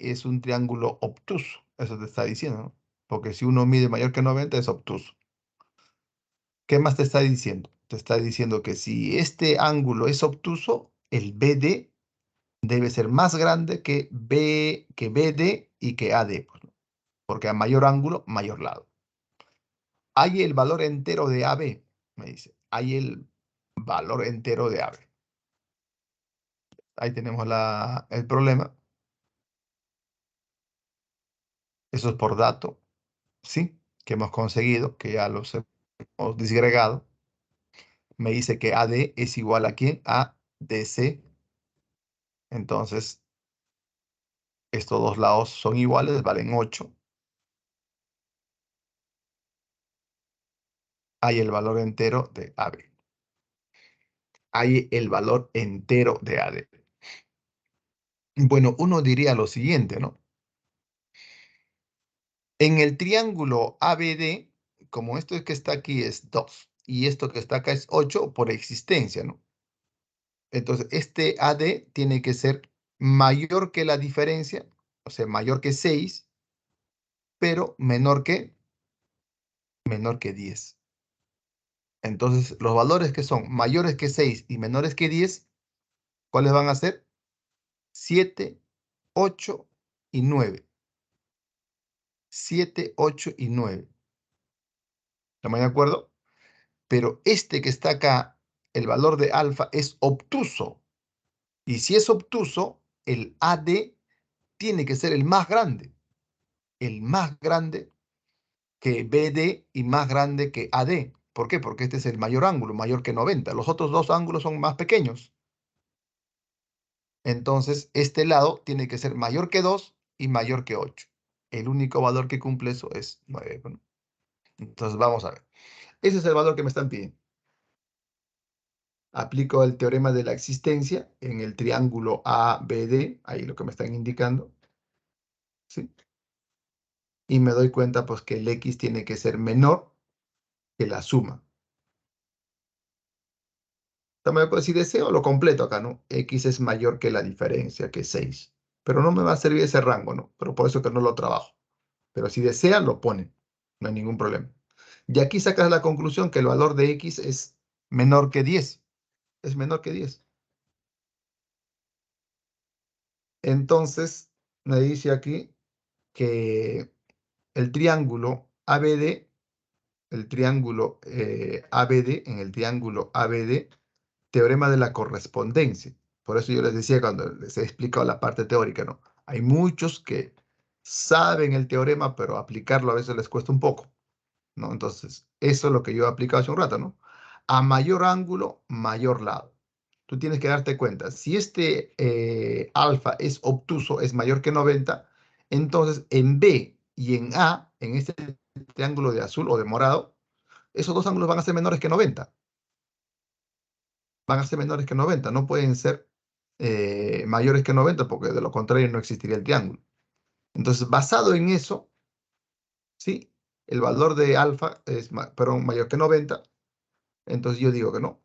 es un triángulo obtuso. Eso te está diciendo, ¿no? Porque si uno mide mayor que 90 es obtuso. ¿Qué más te está diciendo? Te está diciendo que si este ángulo es obtuso, el BD debe ser más grande que BD y que AD, pues, ¿no? Porque a mayor ángulo, mayor lado. Hay el valor entero de AB, me dice. Hay el valor entero de AB. Ahí tenemos el problema. Eso es por dato, ¿sí? Que hemos conseguido, que ya los hemos disgregado. Me dice que AD es igual a ¿quién? A DC. Entonces, estos dos lados son iguales, valen 8. Hay el valor entero de AB. Hay el valor entero de AD. Bueno, uno diría lo siguiente, ¿no? En el triángulo ABD, como esto que está aquí es 2 y esto que está acá es 8 por existencia, ¿no? Entonces, este AD tiene que ser mayor que la diferencia, o sea, mayor que 6, pero menor que 10. Entonces, los valores que son mayores que 6 y menores que 10, ¿cuáles van a ser? 7, 8 y 9. 7, 8 y 9. ¿Estamos de acuerdo? Pero este que está acá el valor de alfa es obtuso. Y si es obtuso, el AD tiene que ser el más grande. El más grande que BD y más grande que AD. ¿Por qué? Porque este es el mayor ángulo, mayor que 90. Los otros dos ángulos son más pequeños. Entonces, este lado tiene que ser mayor que 2 y mayor que 8. El único valor que cumple eso es 9. Bueno, entonces, vamos a ver. Ese es el valor que me están pidiendo. Aplico el teorema de la existencia en el triángulo ABD, ahí lo que me están indicando, ¿sí? Y me doy cuenta pues que el X tiene que ser menor que la suma. Si deseo lo completo acá, ¿no? X es mayor que la diferencia, que es 6. Pero no me va a servir ese rango, ¿no? Pero por eso que no lo trabajo. Pero si desean, lo ponen. No hay ningún problema. Y aquí sacas la conclusión que el valor de X es menor que 10. Es menor que 10. Entonces, me dice aquí que el triángulo ABD, en el triángulo ABD, teorema de la correspondencia. Por eso yo les decía cuando les he explicado la parte teórica, ¿no? Hay muchos que saben el teorema, pero aplicarlo a veces les cuesta un poco, ¿no? Entonces, eso es lo que yo he aplicado hace un rato, ¿no? A mayor ángulo, mayor lado. Tú tienes que darte cuenta, si este alfa es obtuso, es mayor que 90, entonces en B y en A, en este triángulo de azul o de morado, esos dos ángulos van a ser menores que 90. Van a ser menores que 90, no pueden ser mayores que 90 porque de lo contrario no existiría el triángulo. Entonces, basado en eso, ¿sí? El valor de alfa es mayor que 90, entonces yo digo que no,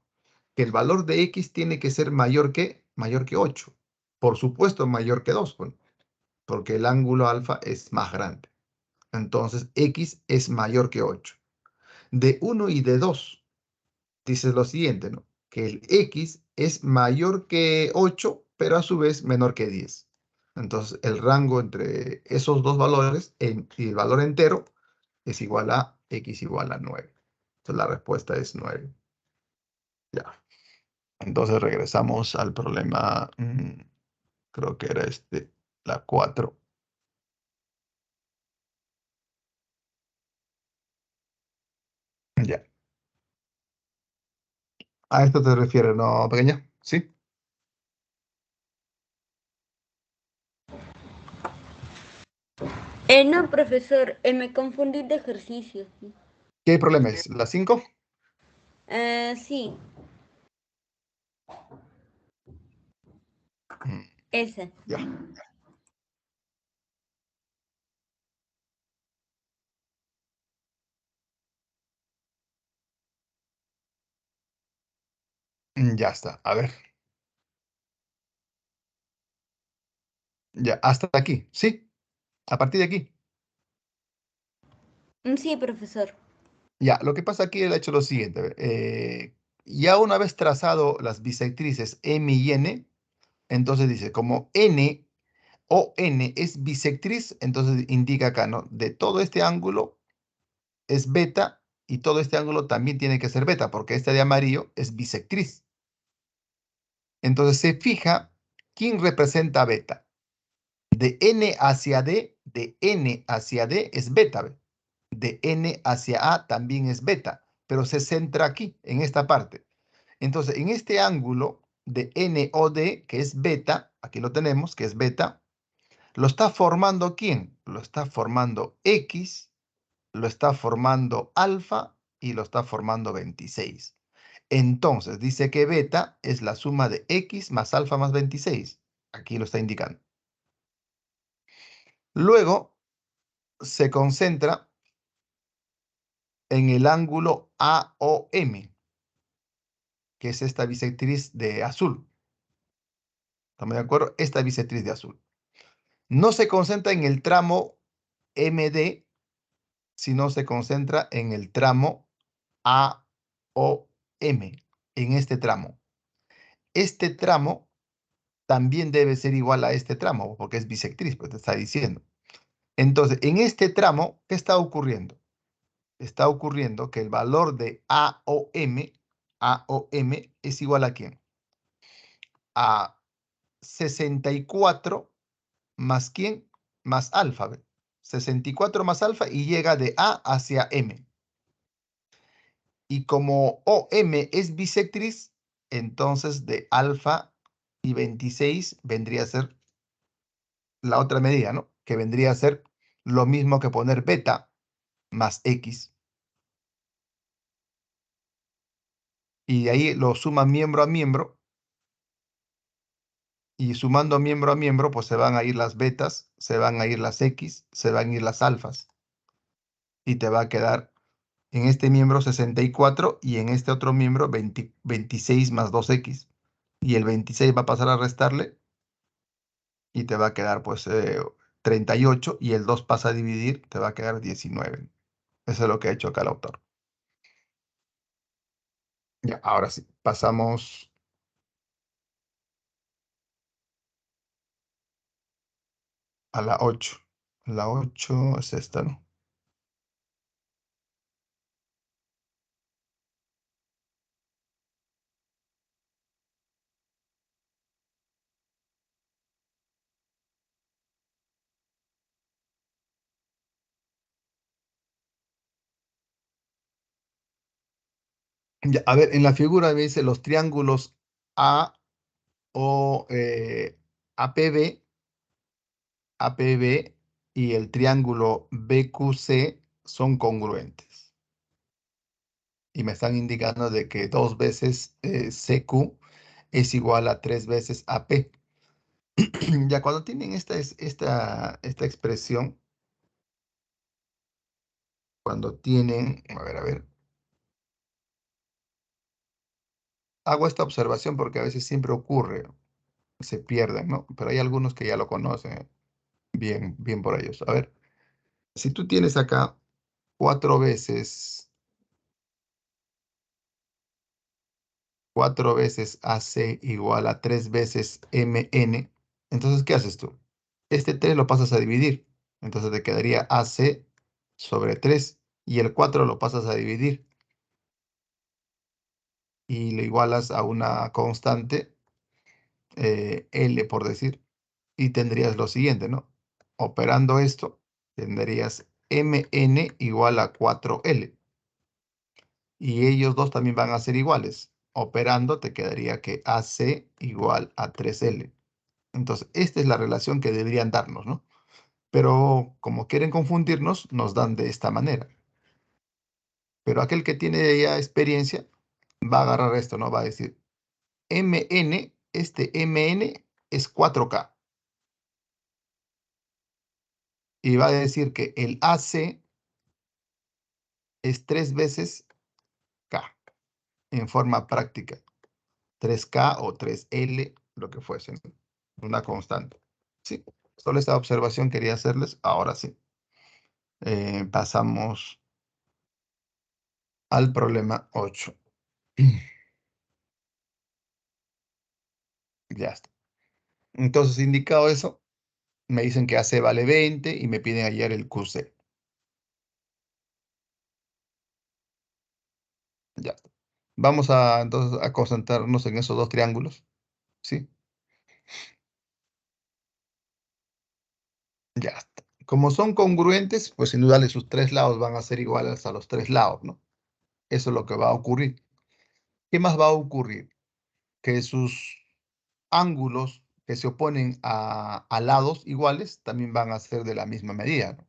que el valor de X tiene que ser mayor que 8. Por supuesto, mayor que 2, bueno, porque el ángulo alfa es más grande. Entonces, X es mayor que 8. De 1 y de 2, dices lo siguiente, ¿no? Que el X es mayor que 8, pero a su vez menor que 10. Entonces, el rango entre esos dos valores y el valor entero es igual a X igual a 9. Entonces, la respuesta es 9. Ya. Entonces, regresamos al problema, creo que era la 4. Ya. ¿A esto te refieres, no, pequeña? ¿Sí? No, profesor, me confundí de ejercicio. ¿Qué problema es? ¿La 5? Sí, Mm, esa. Ya. Ya está. A ver. Ya, hasta aquí. ¿Sí? A partir de aquí. Sí, profesor. Ya, lo que pasa aquí él ha hecho lo siguiente. Ya una vez trazado las bisectrices M y N, entonces dice, como N o N es bisectriz, entonces indica acá, ¿no? De todo este ángulo es beta y todo este ángulo también tiene que ser beta, porque este de amarillo es bisectriz. Entonces se fija quién representa beta. De N hacia D, de N hacia D es beta. ¿Ve? De N hacia A también es beta, pero se centra aquí, en esta parte. Entonces, en este ángulo de NOD, que es beta, aquí lo tenemos, que es beta, ¿lo está formando quién? Lo está formando X, lo está formando alfa y lo está formando 26. Entonces, dice que beta es la suma de X más alfa más 26. Aquí lo está indicando. Luego, se concentra en el ángulo AOM, que es esta bisectriz de azul. ¿Estamos de acuerdo? Esta bisectriz de azul. No se concentra en el tramo MD, sino se concentra en el tramo AOM, en este tramo. Este tramo también debe ser igual a este tramo, porque es bisectriz, pues te está diciendo. Entonces, en este tramo, ¿qué está ocurriendo? Está ocurriendo que el valor de AOM AOM es igual a ¿quién? A 64 más ¿quién? Más alfa. ¿Ve? 64 más alfa y llega de A hacia M. Y como OM es bisectriz, entonces de alfa y 26 vendría a ser la otra medida, ¿no? Que vendría a ser lo mismo que poner beta más X. Y de ahí lo suman miembro a miembro. Y sumando miembro a miembro, pues se van a ir las betas, se van a ir las X, se van a ir las alfas. Y te va a quedar en este miembro 64 y en este otro miembro 26 más 2X. Y el 26 va a pasar a restarle y te va a quedar pues 38 y el 2 pasa a dividir, te va a quedar 19. Eso es lo que ha hecho acá el autor. Ya, ahora sí, pasamos a la 8. La 8 es esta, ¿no? Ya, a ver, en la figura me dice los triángulos A o APB, APB y el triángulo BQC son congruentes. Y me están indicando de que 2 veces CQ es igual a 3 veces AP. Ya cuando tienen esta expresión, cuando tienen, a ver, hago esta observación porque a veces siempre ocurre, se pierden, ¿no? Pero hay algunos que ya lo conocen, bien, bien por ellos. A ver, si tú tienes acá 4 veces AC igual a 3 veces MN, entonces, ¿qué haces tú? Este 3 lo pasas a dividir, entonces te quedaría AC sobre 3 y el 4 lo pasas a dividir y lo igualas a una constante, L por decir, y tendrías lo siguiente, ¿no? Operando esto, tendrías MN igual a 4L y ellos dos también van a ser iguales. Operando te quedaría que AC igual a 3L. Entonces, esta es la relación que deberían darnos, ¿no? Pero como quieren confundirnos, nos dan de esta manera. Pero aquel que tiene ya experiencia va a agarrar esto, ¿no? Va a decir, MN, este MN es 4K. Y va a decir que el AC es 3 veces K en forma práctica. 3K o 3L, lo que fuese, ¿no? Una constante. Sí, solo esta observación quería hacerles. Ahora sí. Pasamos al problema 8. Ya está. Entonces, indicado eso, me dicen que AC vale 20 y me piden hallar el QC. Ya está. Vamos a entonces a concentrarnos en esos dos triángulos. ¿Sí? Ya está. Como son congruentes, pues sin duda sus tres lados van a ser iguales a los tres lados, ¿no? Eso es lo que va a ocurrir. ¿Qué más va a ocurrir? Que sus ángulos que se oponen a lados iguales también van a ser de la misma medida, ¿no?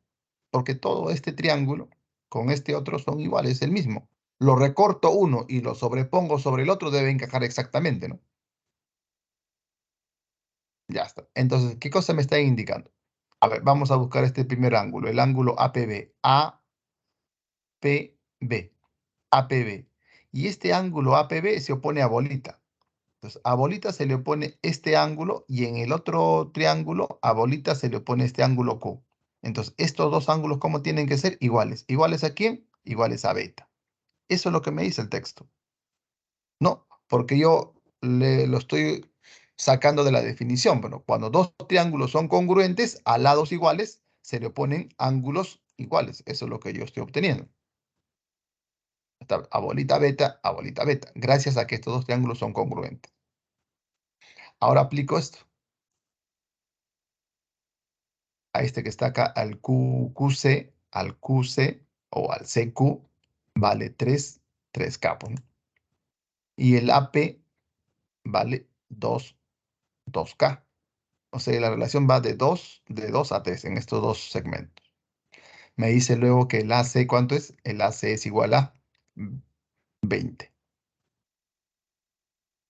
Porque todo este triángulo con este otro son iguales, el mismo. Lo recorto uno y lo sobrepongo sobre el otro, debe encajar exactamente, ¿no? Ya está. Entonces, ¿qué cosa me está indicando? A ver, vamos a buscar este primer ángulo, el ángulo APB. APB. APB. Y este ángulo APB se opone a bolita. Entonces, a bolita se le opone este ángulo y en el otro triángulo a bolita se le opone este ángulo Q. Entonces, estos dos ángulos, ¿cómo tienen que ser? Iguales. ¿Iguales a quién? Iguales a beta. Eso es lo que me dice el texto. No, porque yo lo estoy sacando de la definición. Bueno, cuando dos triángulos son congruentes a lados iguales, se le oponen ángulos iguales. Eso es lo que yo estoy obteniendo. A bolita beta, a bolita beta, gracias a que estos dos triángulos son congruentes. Ahora aplico esto. A este que está acá, al QC, al QC o al CQ, vale 3K. Pues, ¿no? Y el AP vale 2K. O sea, la relación va de dos a 3 en estos dos segmentos. Me dice luego que el AC, ¿cuánto es? El AC es igual a 20.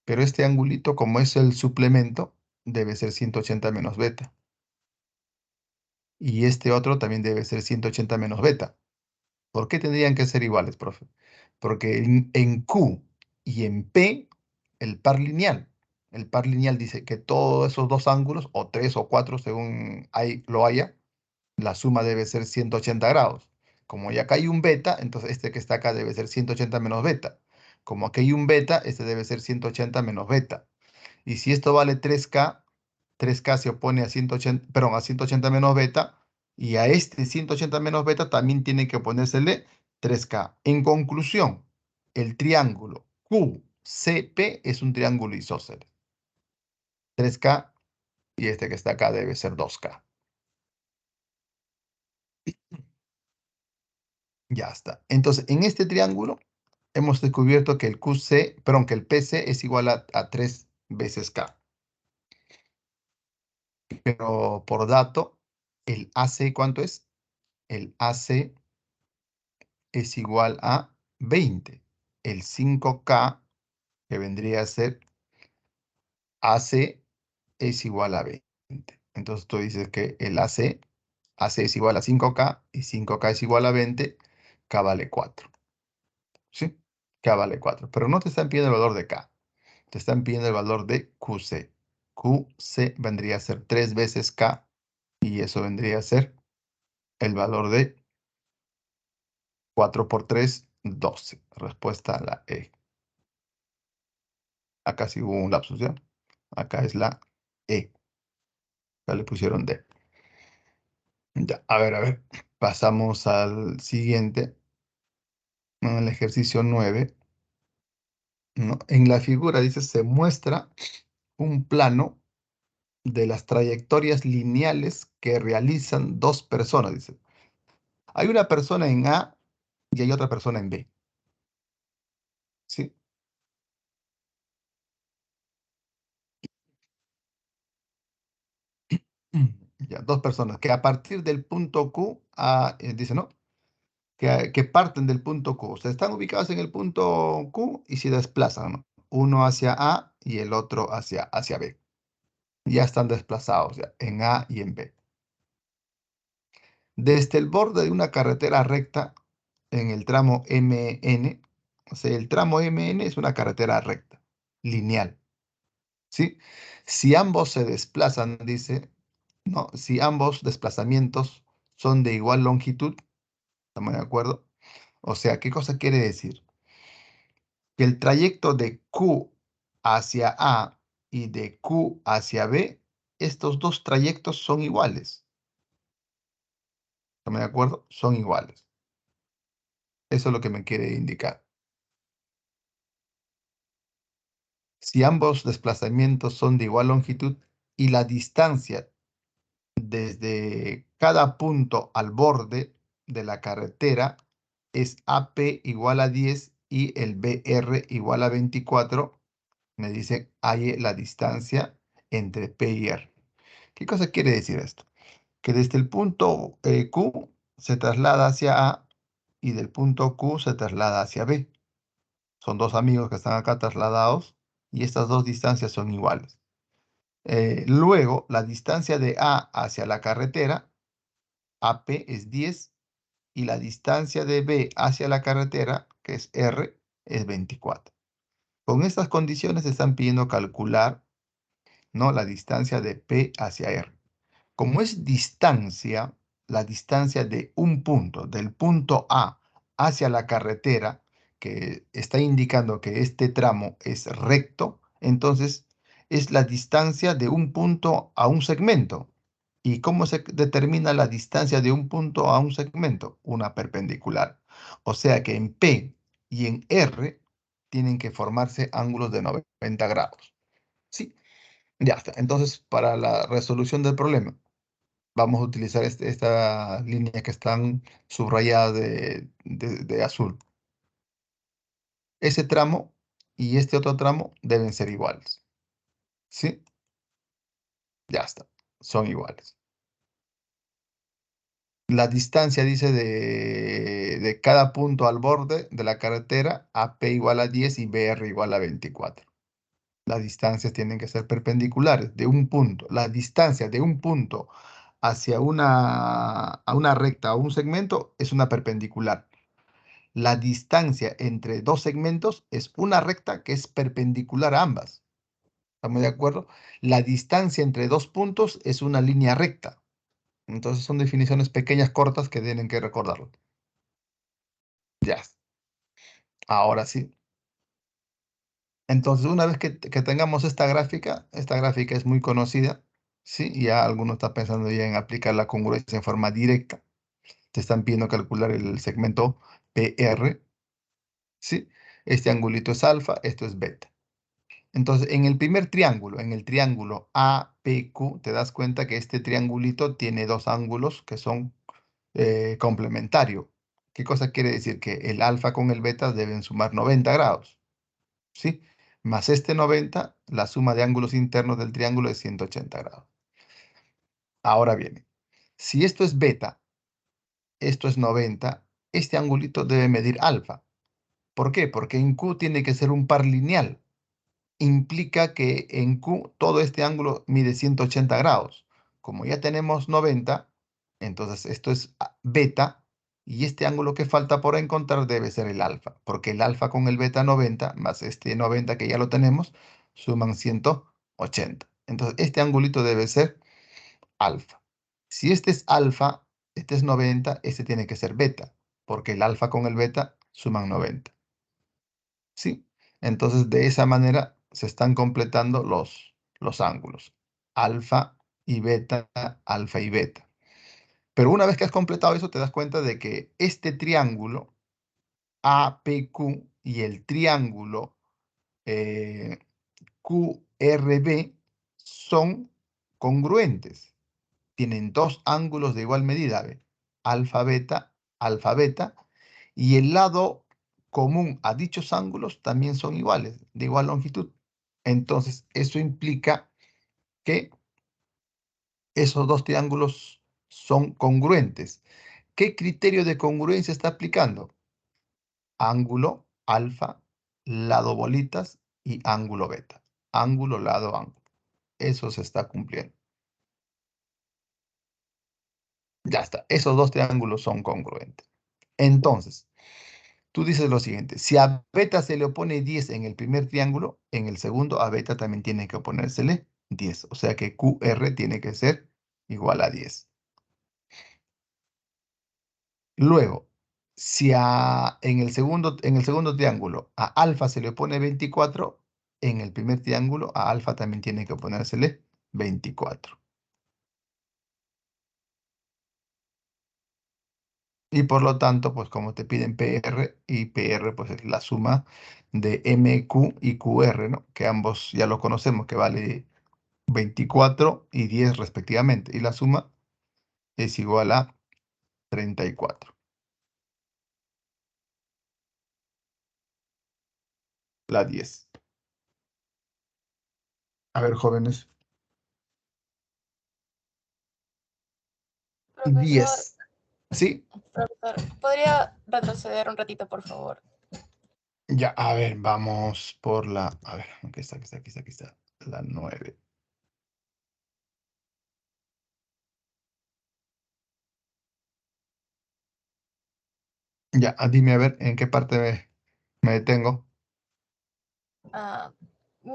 Pero este angulito, como es el suplemento, debe ser 180 menos beta. Y este otro también debe ser 180 menos beta. ¿Por qué tendrían que ser iguales, profe? Porque en Q y en P, el par lineal. El par lineal dice que todos esos dos ángulos, o tres o cuatro según lo haya, la suma debe ser 180 grados. Como ya acá hay un beta, entonces este que está acá debe ser 180 menos beta. Como aquí hay un beta, este debe ser 180 menos beta. Y si esto vale 3K, 3K se opone a 180, perdón, a 180 menos beta, y a este 180 menos beta también tiene que oponérsele 3K. En conclusión, el triángulo QCP es un triángulo isósceles. 3K y este que está acá debe ser 2K. Ya está. Entonces, en este triángulo hemos descubierto que el QC, perdón, que el PC es igual a 3 veces K. Pero por dato, el AC, ¿cuánto es? El AC es igual a 20. El 5K, que vendría a ser AC, es igual a 20. Entonces tú dices que el AC es igual a 5K y 5K es igual a 20, K vale 4. ¿Sí? K vale 4. Pero no te están pidiendo el valor de K, te están pidiendo el valor de QC. QC vendría a ser 3 veces K y eso vendría a ser el valor de 4 por 3, 12. Respuesta a la E. Acá sí hubo un lapsus, ¿ya? Acá es la E. Ya le pusieron D. Ya, a ver. Pasamos al siguiente. En el ejercicio 9. ¿No? En la figura dice, se muestra un plano de las trayectorias lineales que realizan dos personas, dice. Hay una persona en A y hay otra persona en B. ¿Sí? Ya, dos personas que a partir del punto Q, dice, ¿no? Que parten del punto Q. O sea, están ubicados en el punto Q y se desplazan, ¿no? Uno hacia A y el otro hacia B. Ya están desplazados ya, en A y en B. Desde el borde de una carretera recta en el tramo MN, o sea, el tramo MN es una carretera recta, lineal, ¿sí? Si ambos se desplazan, dice, ¿no? Si ambos desplazamientos son de igual longitud, ¿estamos de acuerdo? O sea, ¿qué cosa quiere decir? Que el trayecto de Q hacia A y de Q hacia B, estos dos trayectos son iguales. ¿Estamos de acuerdo? Son iguales. Eso es lo que me quiere indicar. Si ambos desplazamientos son de igual longitud y la distancia desde cada punto al borde de la carretera es AP igual a 10 y el BR igual a 24, me dice hay la distancia entre P y R. ¿Qué cosa quiere decir esto? Que desde el punto Q se traslada hacia A y del punto Q se traslada hacia B. Son dos amigos que están acá trasladados y estas dos distancias son iguales. Luego, la distancia de A hacia la carretera, AP es 10 y la distancia de B hacia la carretera, que es R, es 24. Con estas condiciones se están pidiendo calcular, ¿no?, la distancia de P hacia R. Como es distancia, la distancia de un punto, del punto A hacia la carretera, que está indicando que este tramo es recto, entonces es la distancia de un punto a un segmento. ¿Y cómo se determina la distancia de un punto a un segmento? Una perpendicular. O sea que en P y en R tienen que formarse ángulos de 90 grados. Sí, ya está. Entonces, para la resolución del problema, vamos a utilizar esta línea que están subrayadas de azul. Ese tramo y este otro tramo deben ser iguales. ¿Sí? Ya está. Son iguales. La distancia, dice, de cada punto al borde de la carretera, AP igual a 10 y BR igual a 24. Las distancias tienen que ser perpendiculares de un punto. La distancia de un punto hacia a una recta o un segmento es una perpendicular. La distancia entre dos segmentos es una recta que es perpendicular a ambas. ¿Estamos de acuerdo? La distancia entre dos puntos es una línea recta. Entonces son definiciones pequeñas, cortas que tienen que recordarlo. Ya. Ahora sí. Entonces, una vez que tengamos esta gráfica es muy conocida, ¿sí? Ya alguno está pensando ya en aplicar la congruencia en forma directa. Te están pidiendo calcular el segmento PR, ¿sí? Este angulito es alfa, esto es beta. Entonces, en el primer triángulo, en el triángulo APQ, te das cuenta que este triangulito tiene dos ángulos que son complementarios. ¿Qué cosa quiere decir? Que el alfa con el beta deben sumar 90 grados. ¿Sí? Más este 90, la suma de ángulos internos del triángulo es 180 grados. Ahora viene, si esto es beta, esto es 90, este angulito debe medir alfa. ¿Por qué? Porque en Q tiene que ser un par lineal. Implica que en Q todo este ángulo mide 180 grados. Como ya tenemos 90, entonces esto es beta y este ángulo que falta por encontrar debe ser el alfa, porque el alfa con el beta 90 más este 90 que ya lo tenemos suman 180. Entonces este angulito debe ser alfa. Si este es alfa, este es 90, este tiene que ser beta, porque el alfa con el beta suman 90. ¿Sí? Entonces, de esa manera se están completando los ángulos. Alfa y beta, alfa y beta. Pero una vez que has completado eso, te das cuenta de que este triángulo APQ y el triángulo eh, QRB son congruentes. Tienen dos ángulos de igual medida, ¿ve? Alfa, beta, y el lado común a dichos ángulos también son iguales, de igual longitud. Entonces, eso implica que esos dos triángulos son congruentes. ¿Qué criterio de congruencia está aplicando? Ángulo alfa, lado bolitas y ángulo beta. Ángulo, lado, ángulo. Eso se está cumpliendo. Ya está. Esos dos triángulos son congruentes. Entonces, tú dices lo siguiente, si a beta se le opone 10 en el primer triángulo, en el segundo a beta también tiene que oponérsele 10. O sea que QR tiene que ser igual a 10. Luego, si en el segundo triángulo a alfa se le opone 24, en el primer triángulo a alfa también tiene que oponérsele 24. Y por lo tanto, pues como te piden PR, y PR pues es la suma de MQ y QR, ¿no? Que ambos ya lo conocemos, que vale 24 y 10 respectivamente. Y la suma es igual a 34. La 10. A ver, jóvenes. Profesor, 10. ¿Sí? profesor, ¿podría retroceder un ratito, por favor? Ya, a ver, vamos por la... A ver, aquí está, aquí está, aquí está, aquí está. La 9. Ya, dime a ver en qué parte me detengo. Ah,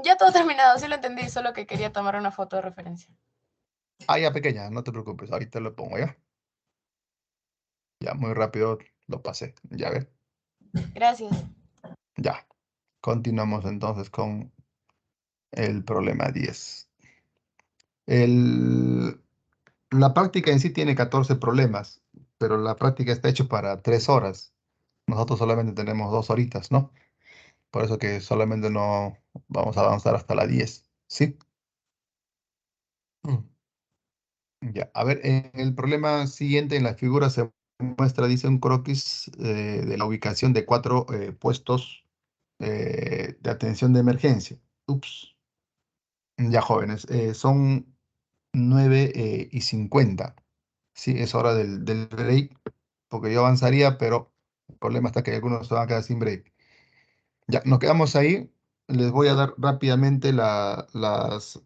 ya todo terminado, sí lo entendí, solo que quería tomar una foto de referencia. Ah, ya, pequeña, no te preocupes, ahorita lo pongo ya. Ya, muy rápido lo pasé. Ya ves. Gracias. Ya. Continuamos entonces con el problema 10. La práctica en sí tiene 14 problemas, pero la práctica está hecha para 3 horas. nosotros solamente tenemos 2 horitas, ¿no? Por eso que solamente no vamos a avanzar hasta la 10, ¿sí? Mm. Ya, a ver, en el problema siguiente en la figura se muestra, dice un croquis de la ubicación de 4 puestos de atención de emergencia. Ups, ya jóvenes, son 9:50. Sí, es hora del break, porque yo avanzaría, pero el problema está que algunos se van a quedar sin break. Ya, nos quedamos ahí. Les voy a dar rápidamente las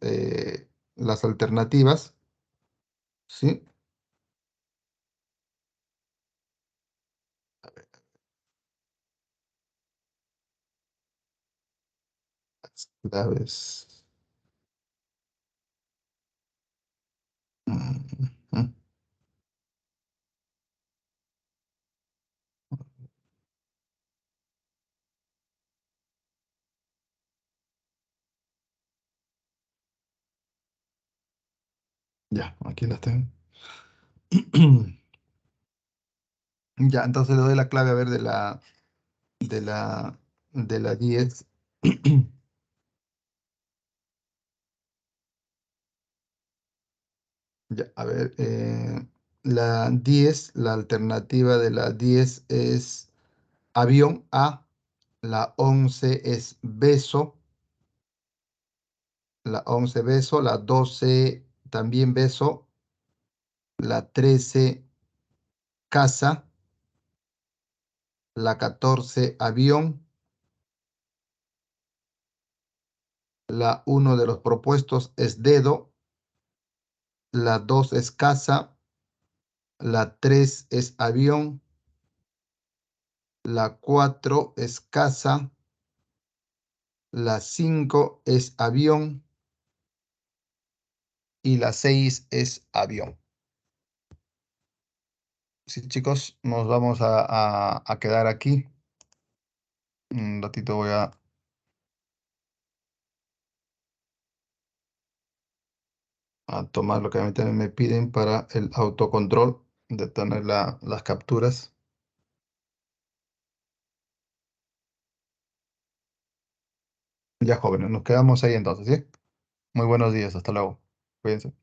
alternativas, ¿sí? Claves. Mm, Ya, aquí las tengo. Ya, entonces le doy la clave a ver de la, de la 10. Ya, a ver, la 10, la alternativa de la 10 es avión A, la 11 es beso, la 11 beso, la 12 también beso, la 13 casa, la 14 avión, la uno de los propuestos es dedo, la 2 es casa, la 3 es avión, la 4 es casa, la 5 es avión y la 6 es avión. Sí, chicos, nos vamos a quedar aquí. Un ratito voy a tomar lo que a mí también me piden para el autocontrol de tener las capturas. Ya jóvenes, nos quedamos ahí entonces, ¿sí? Muy buenos días, hasta luego. Cuídense.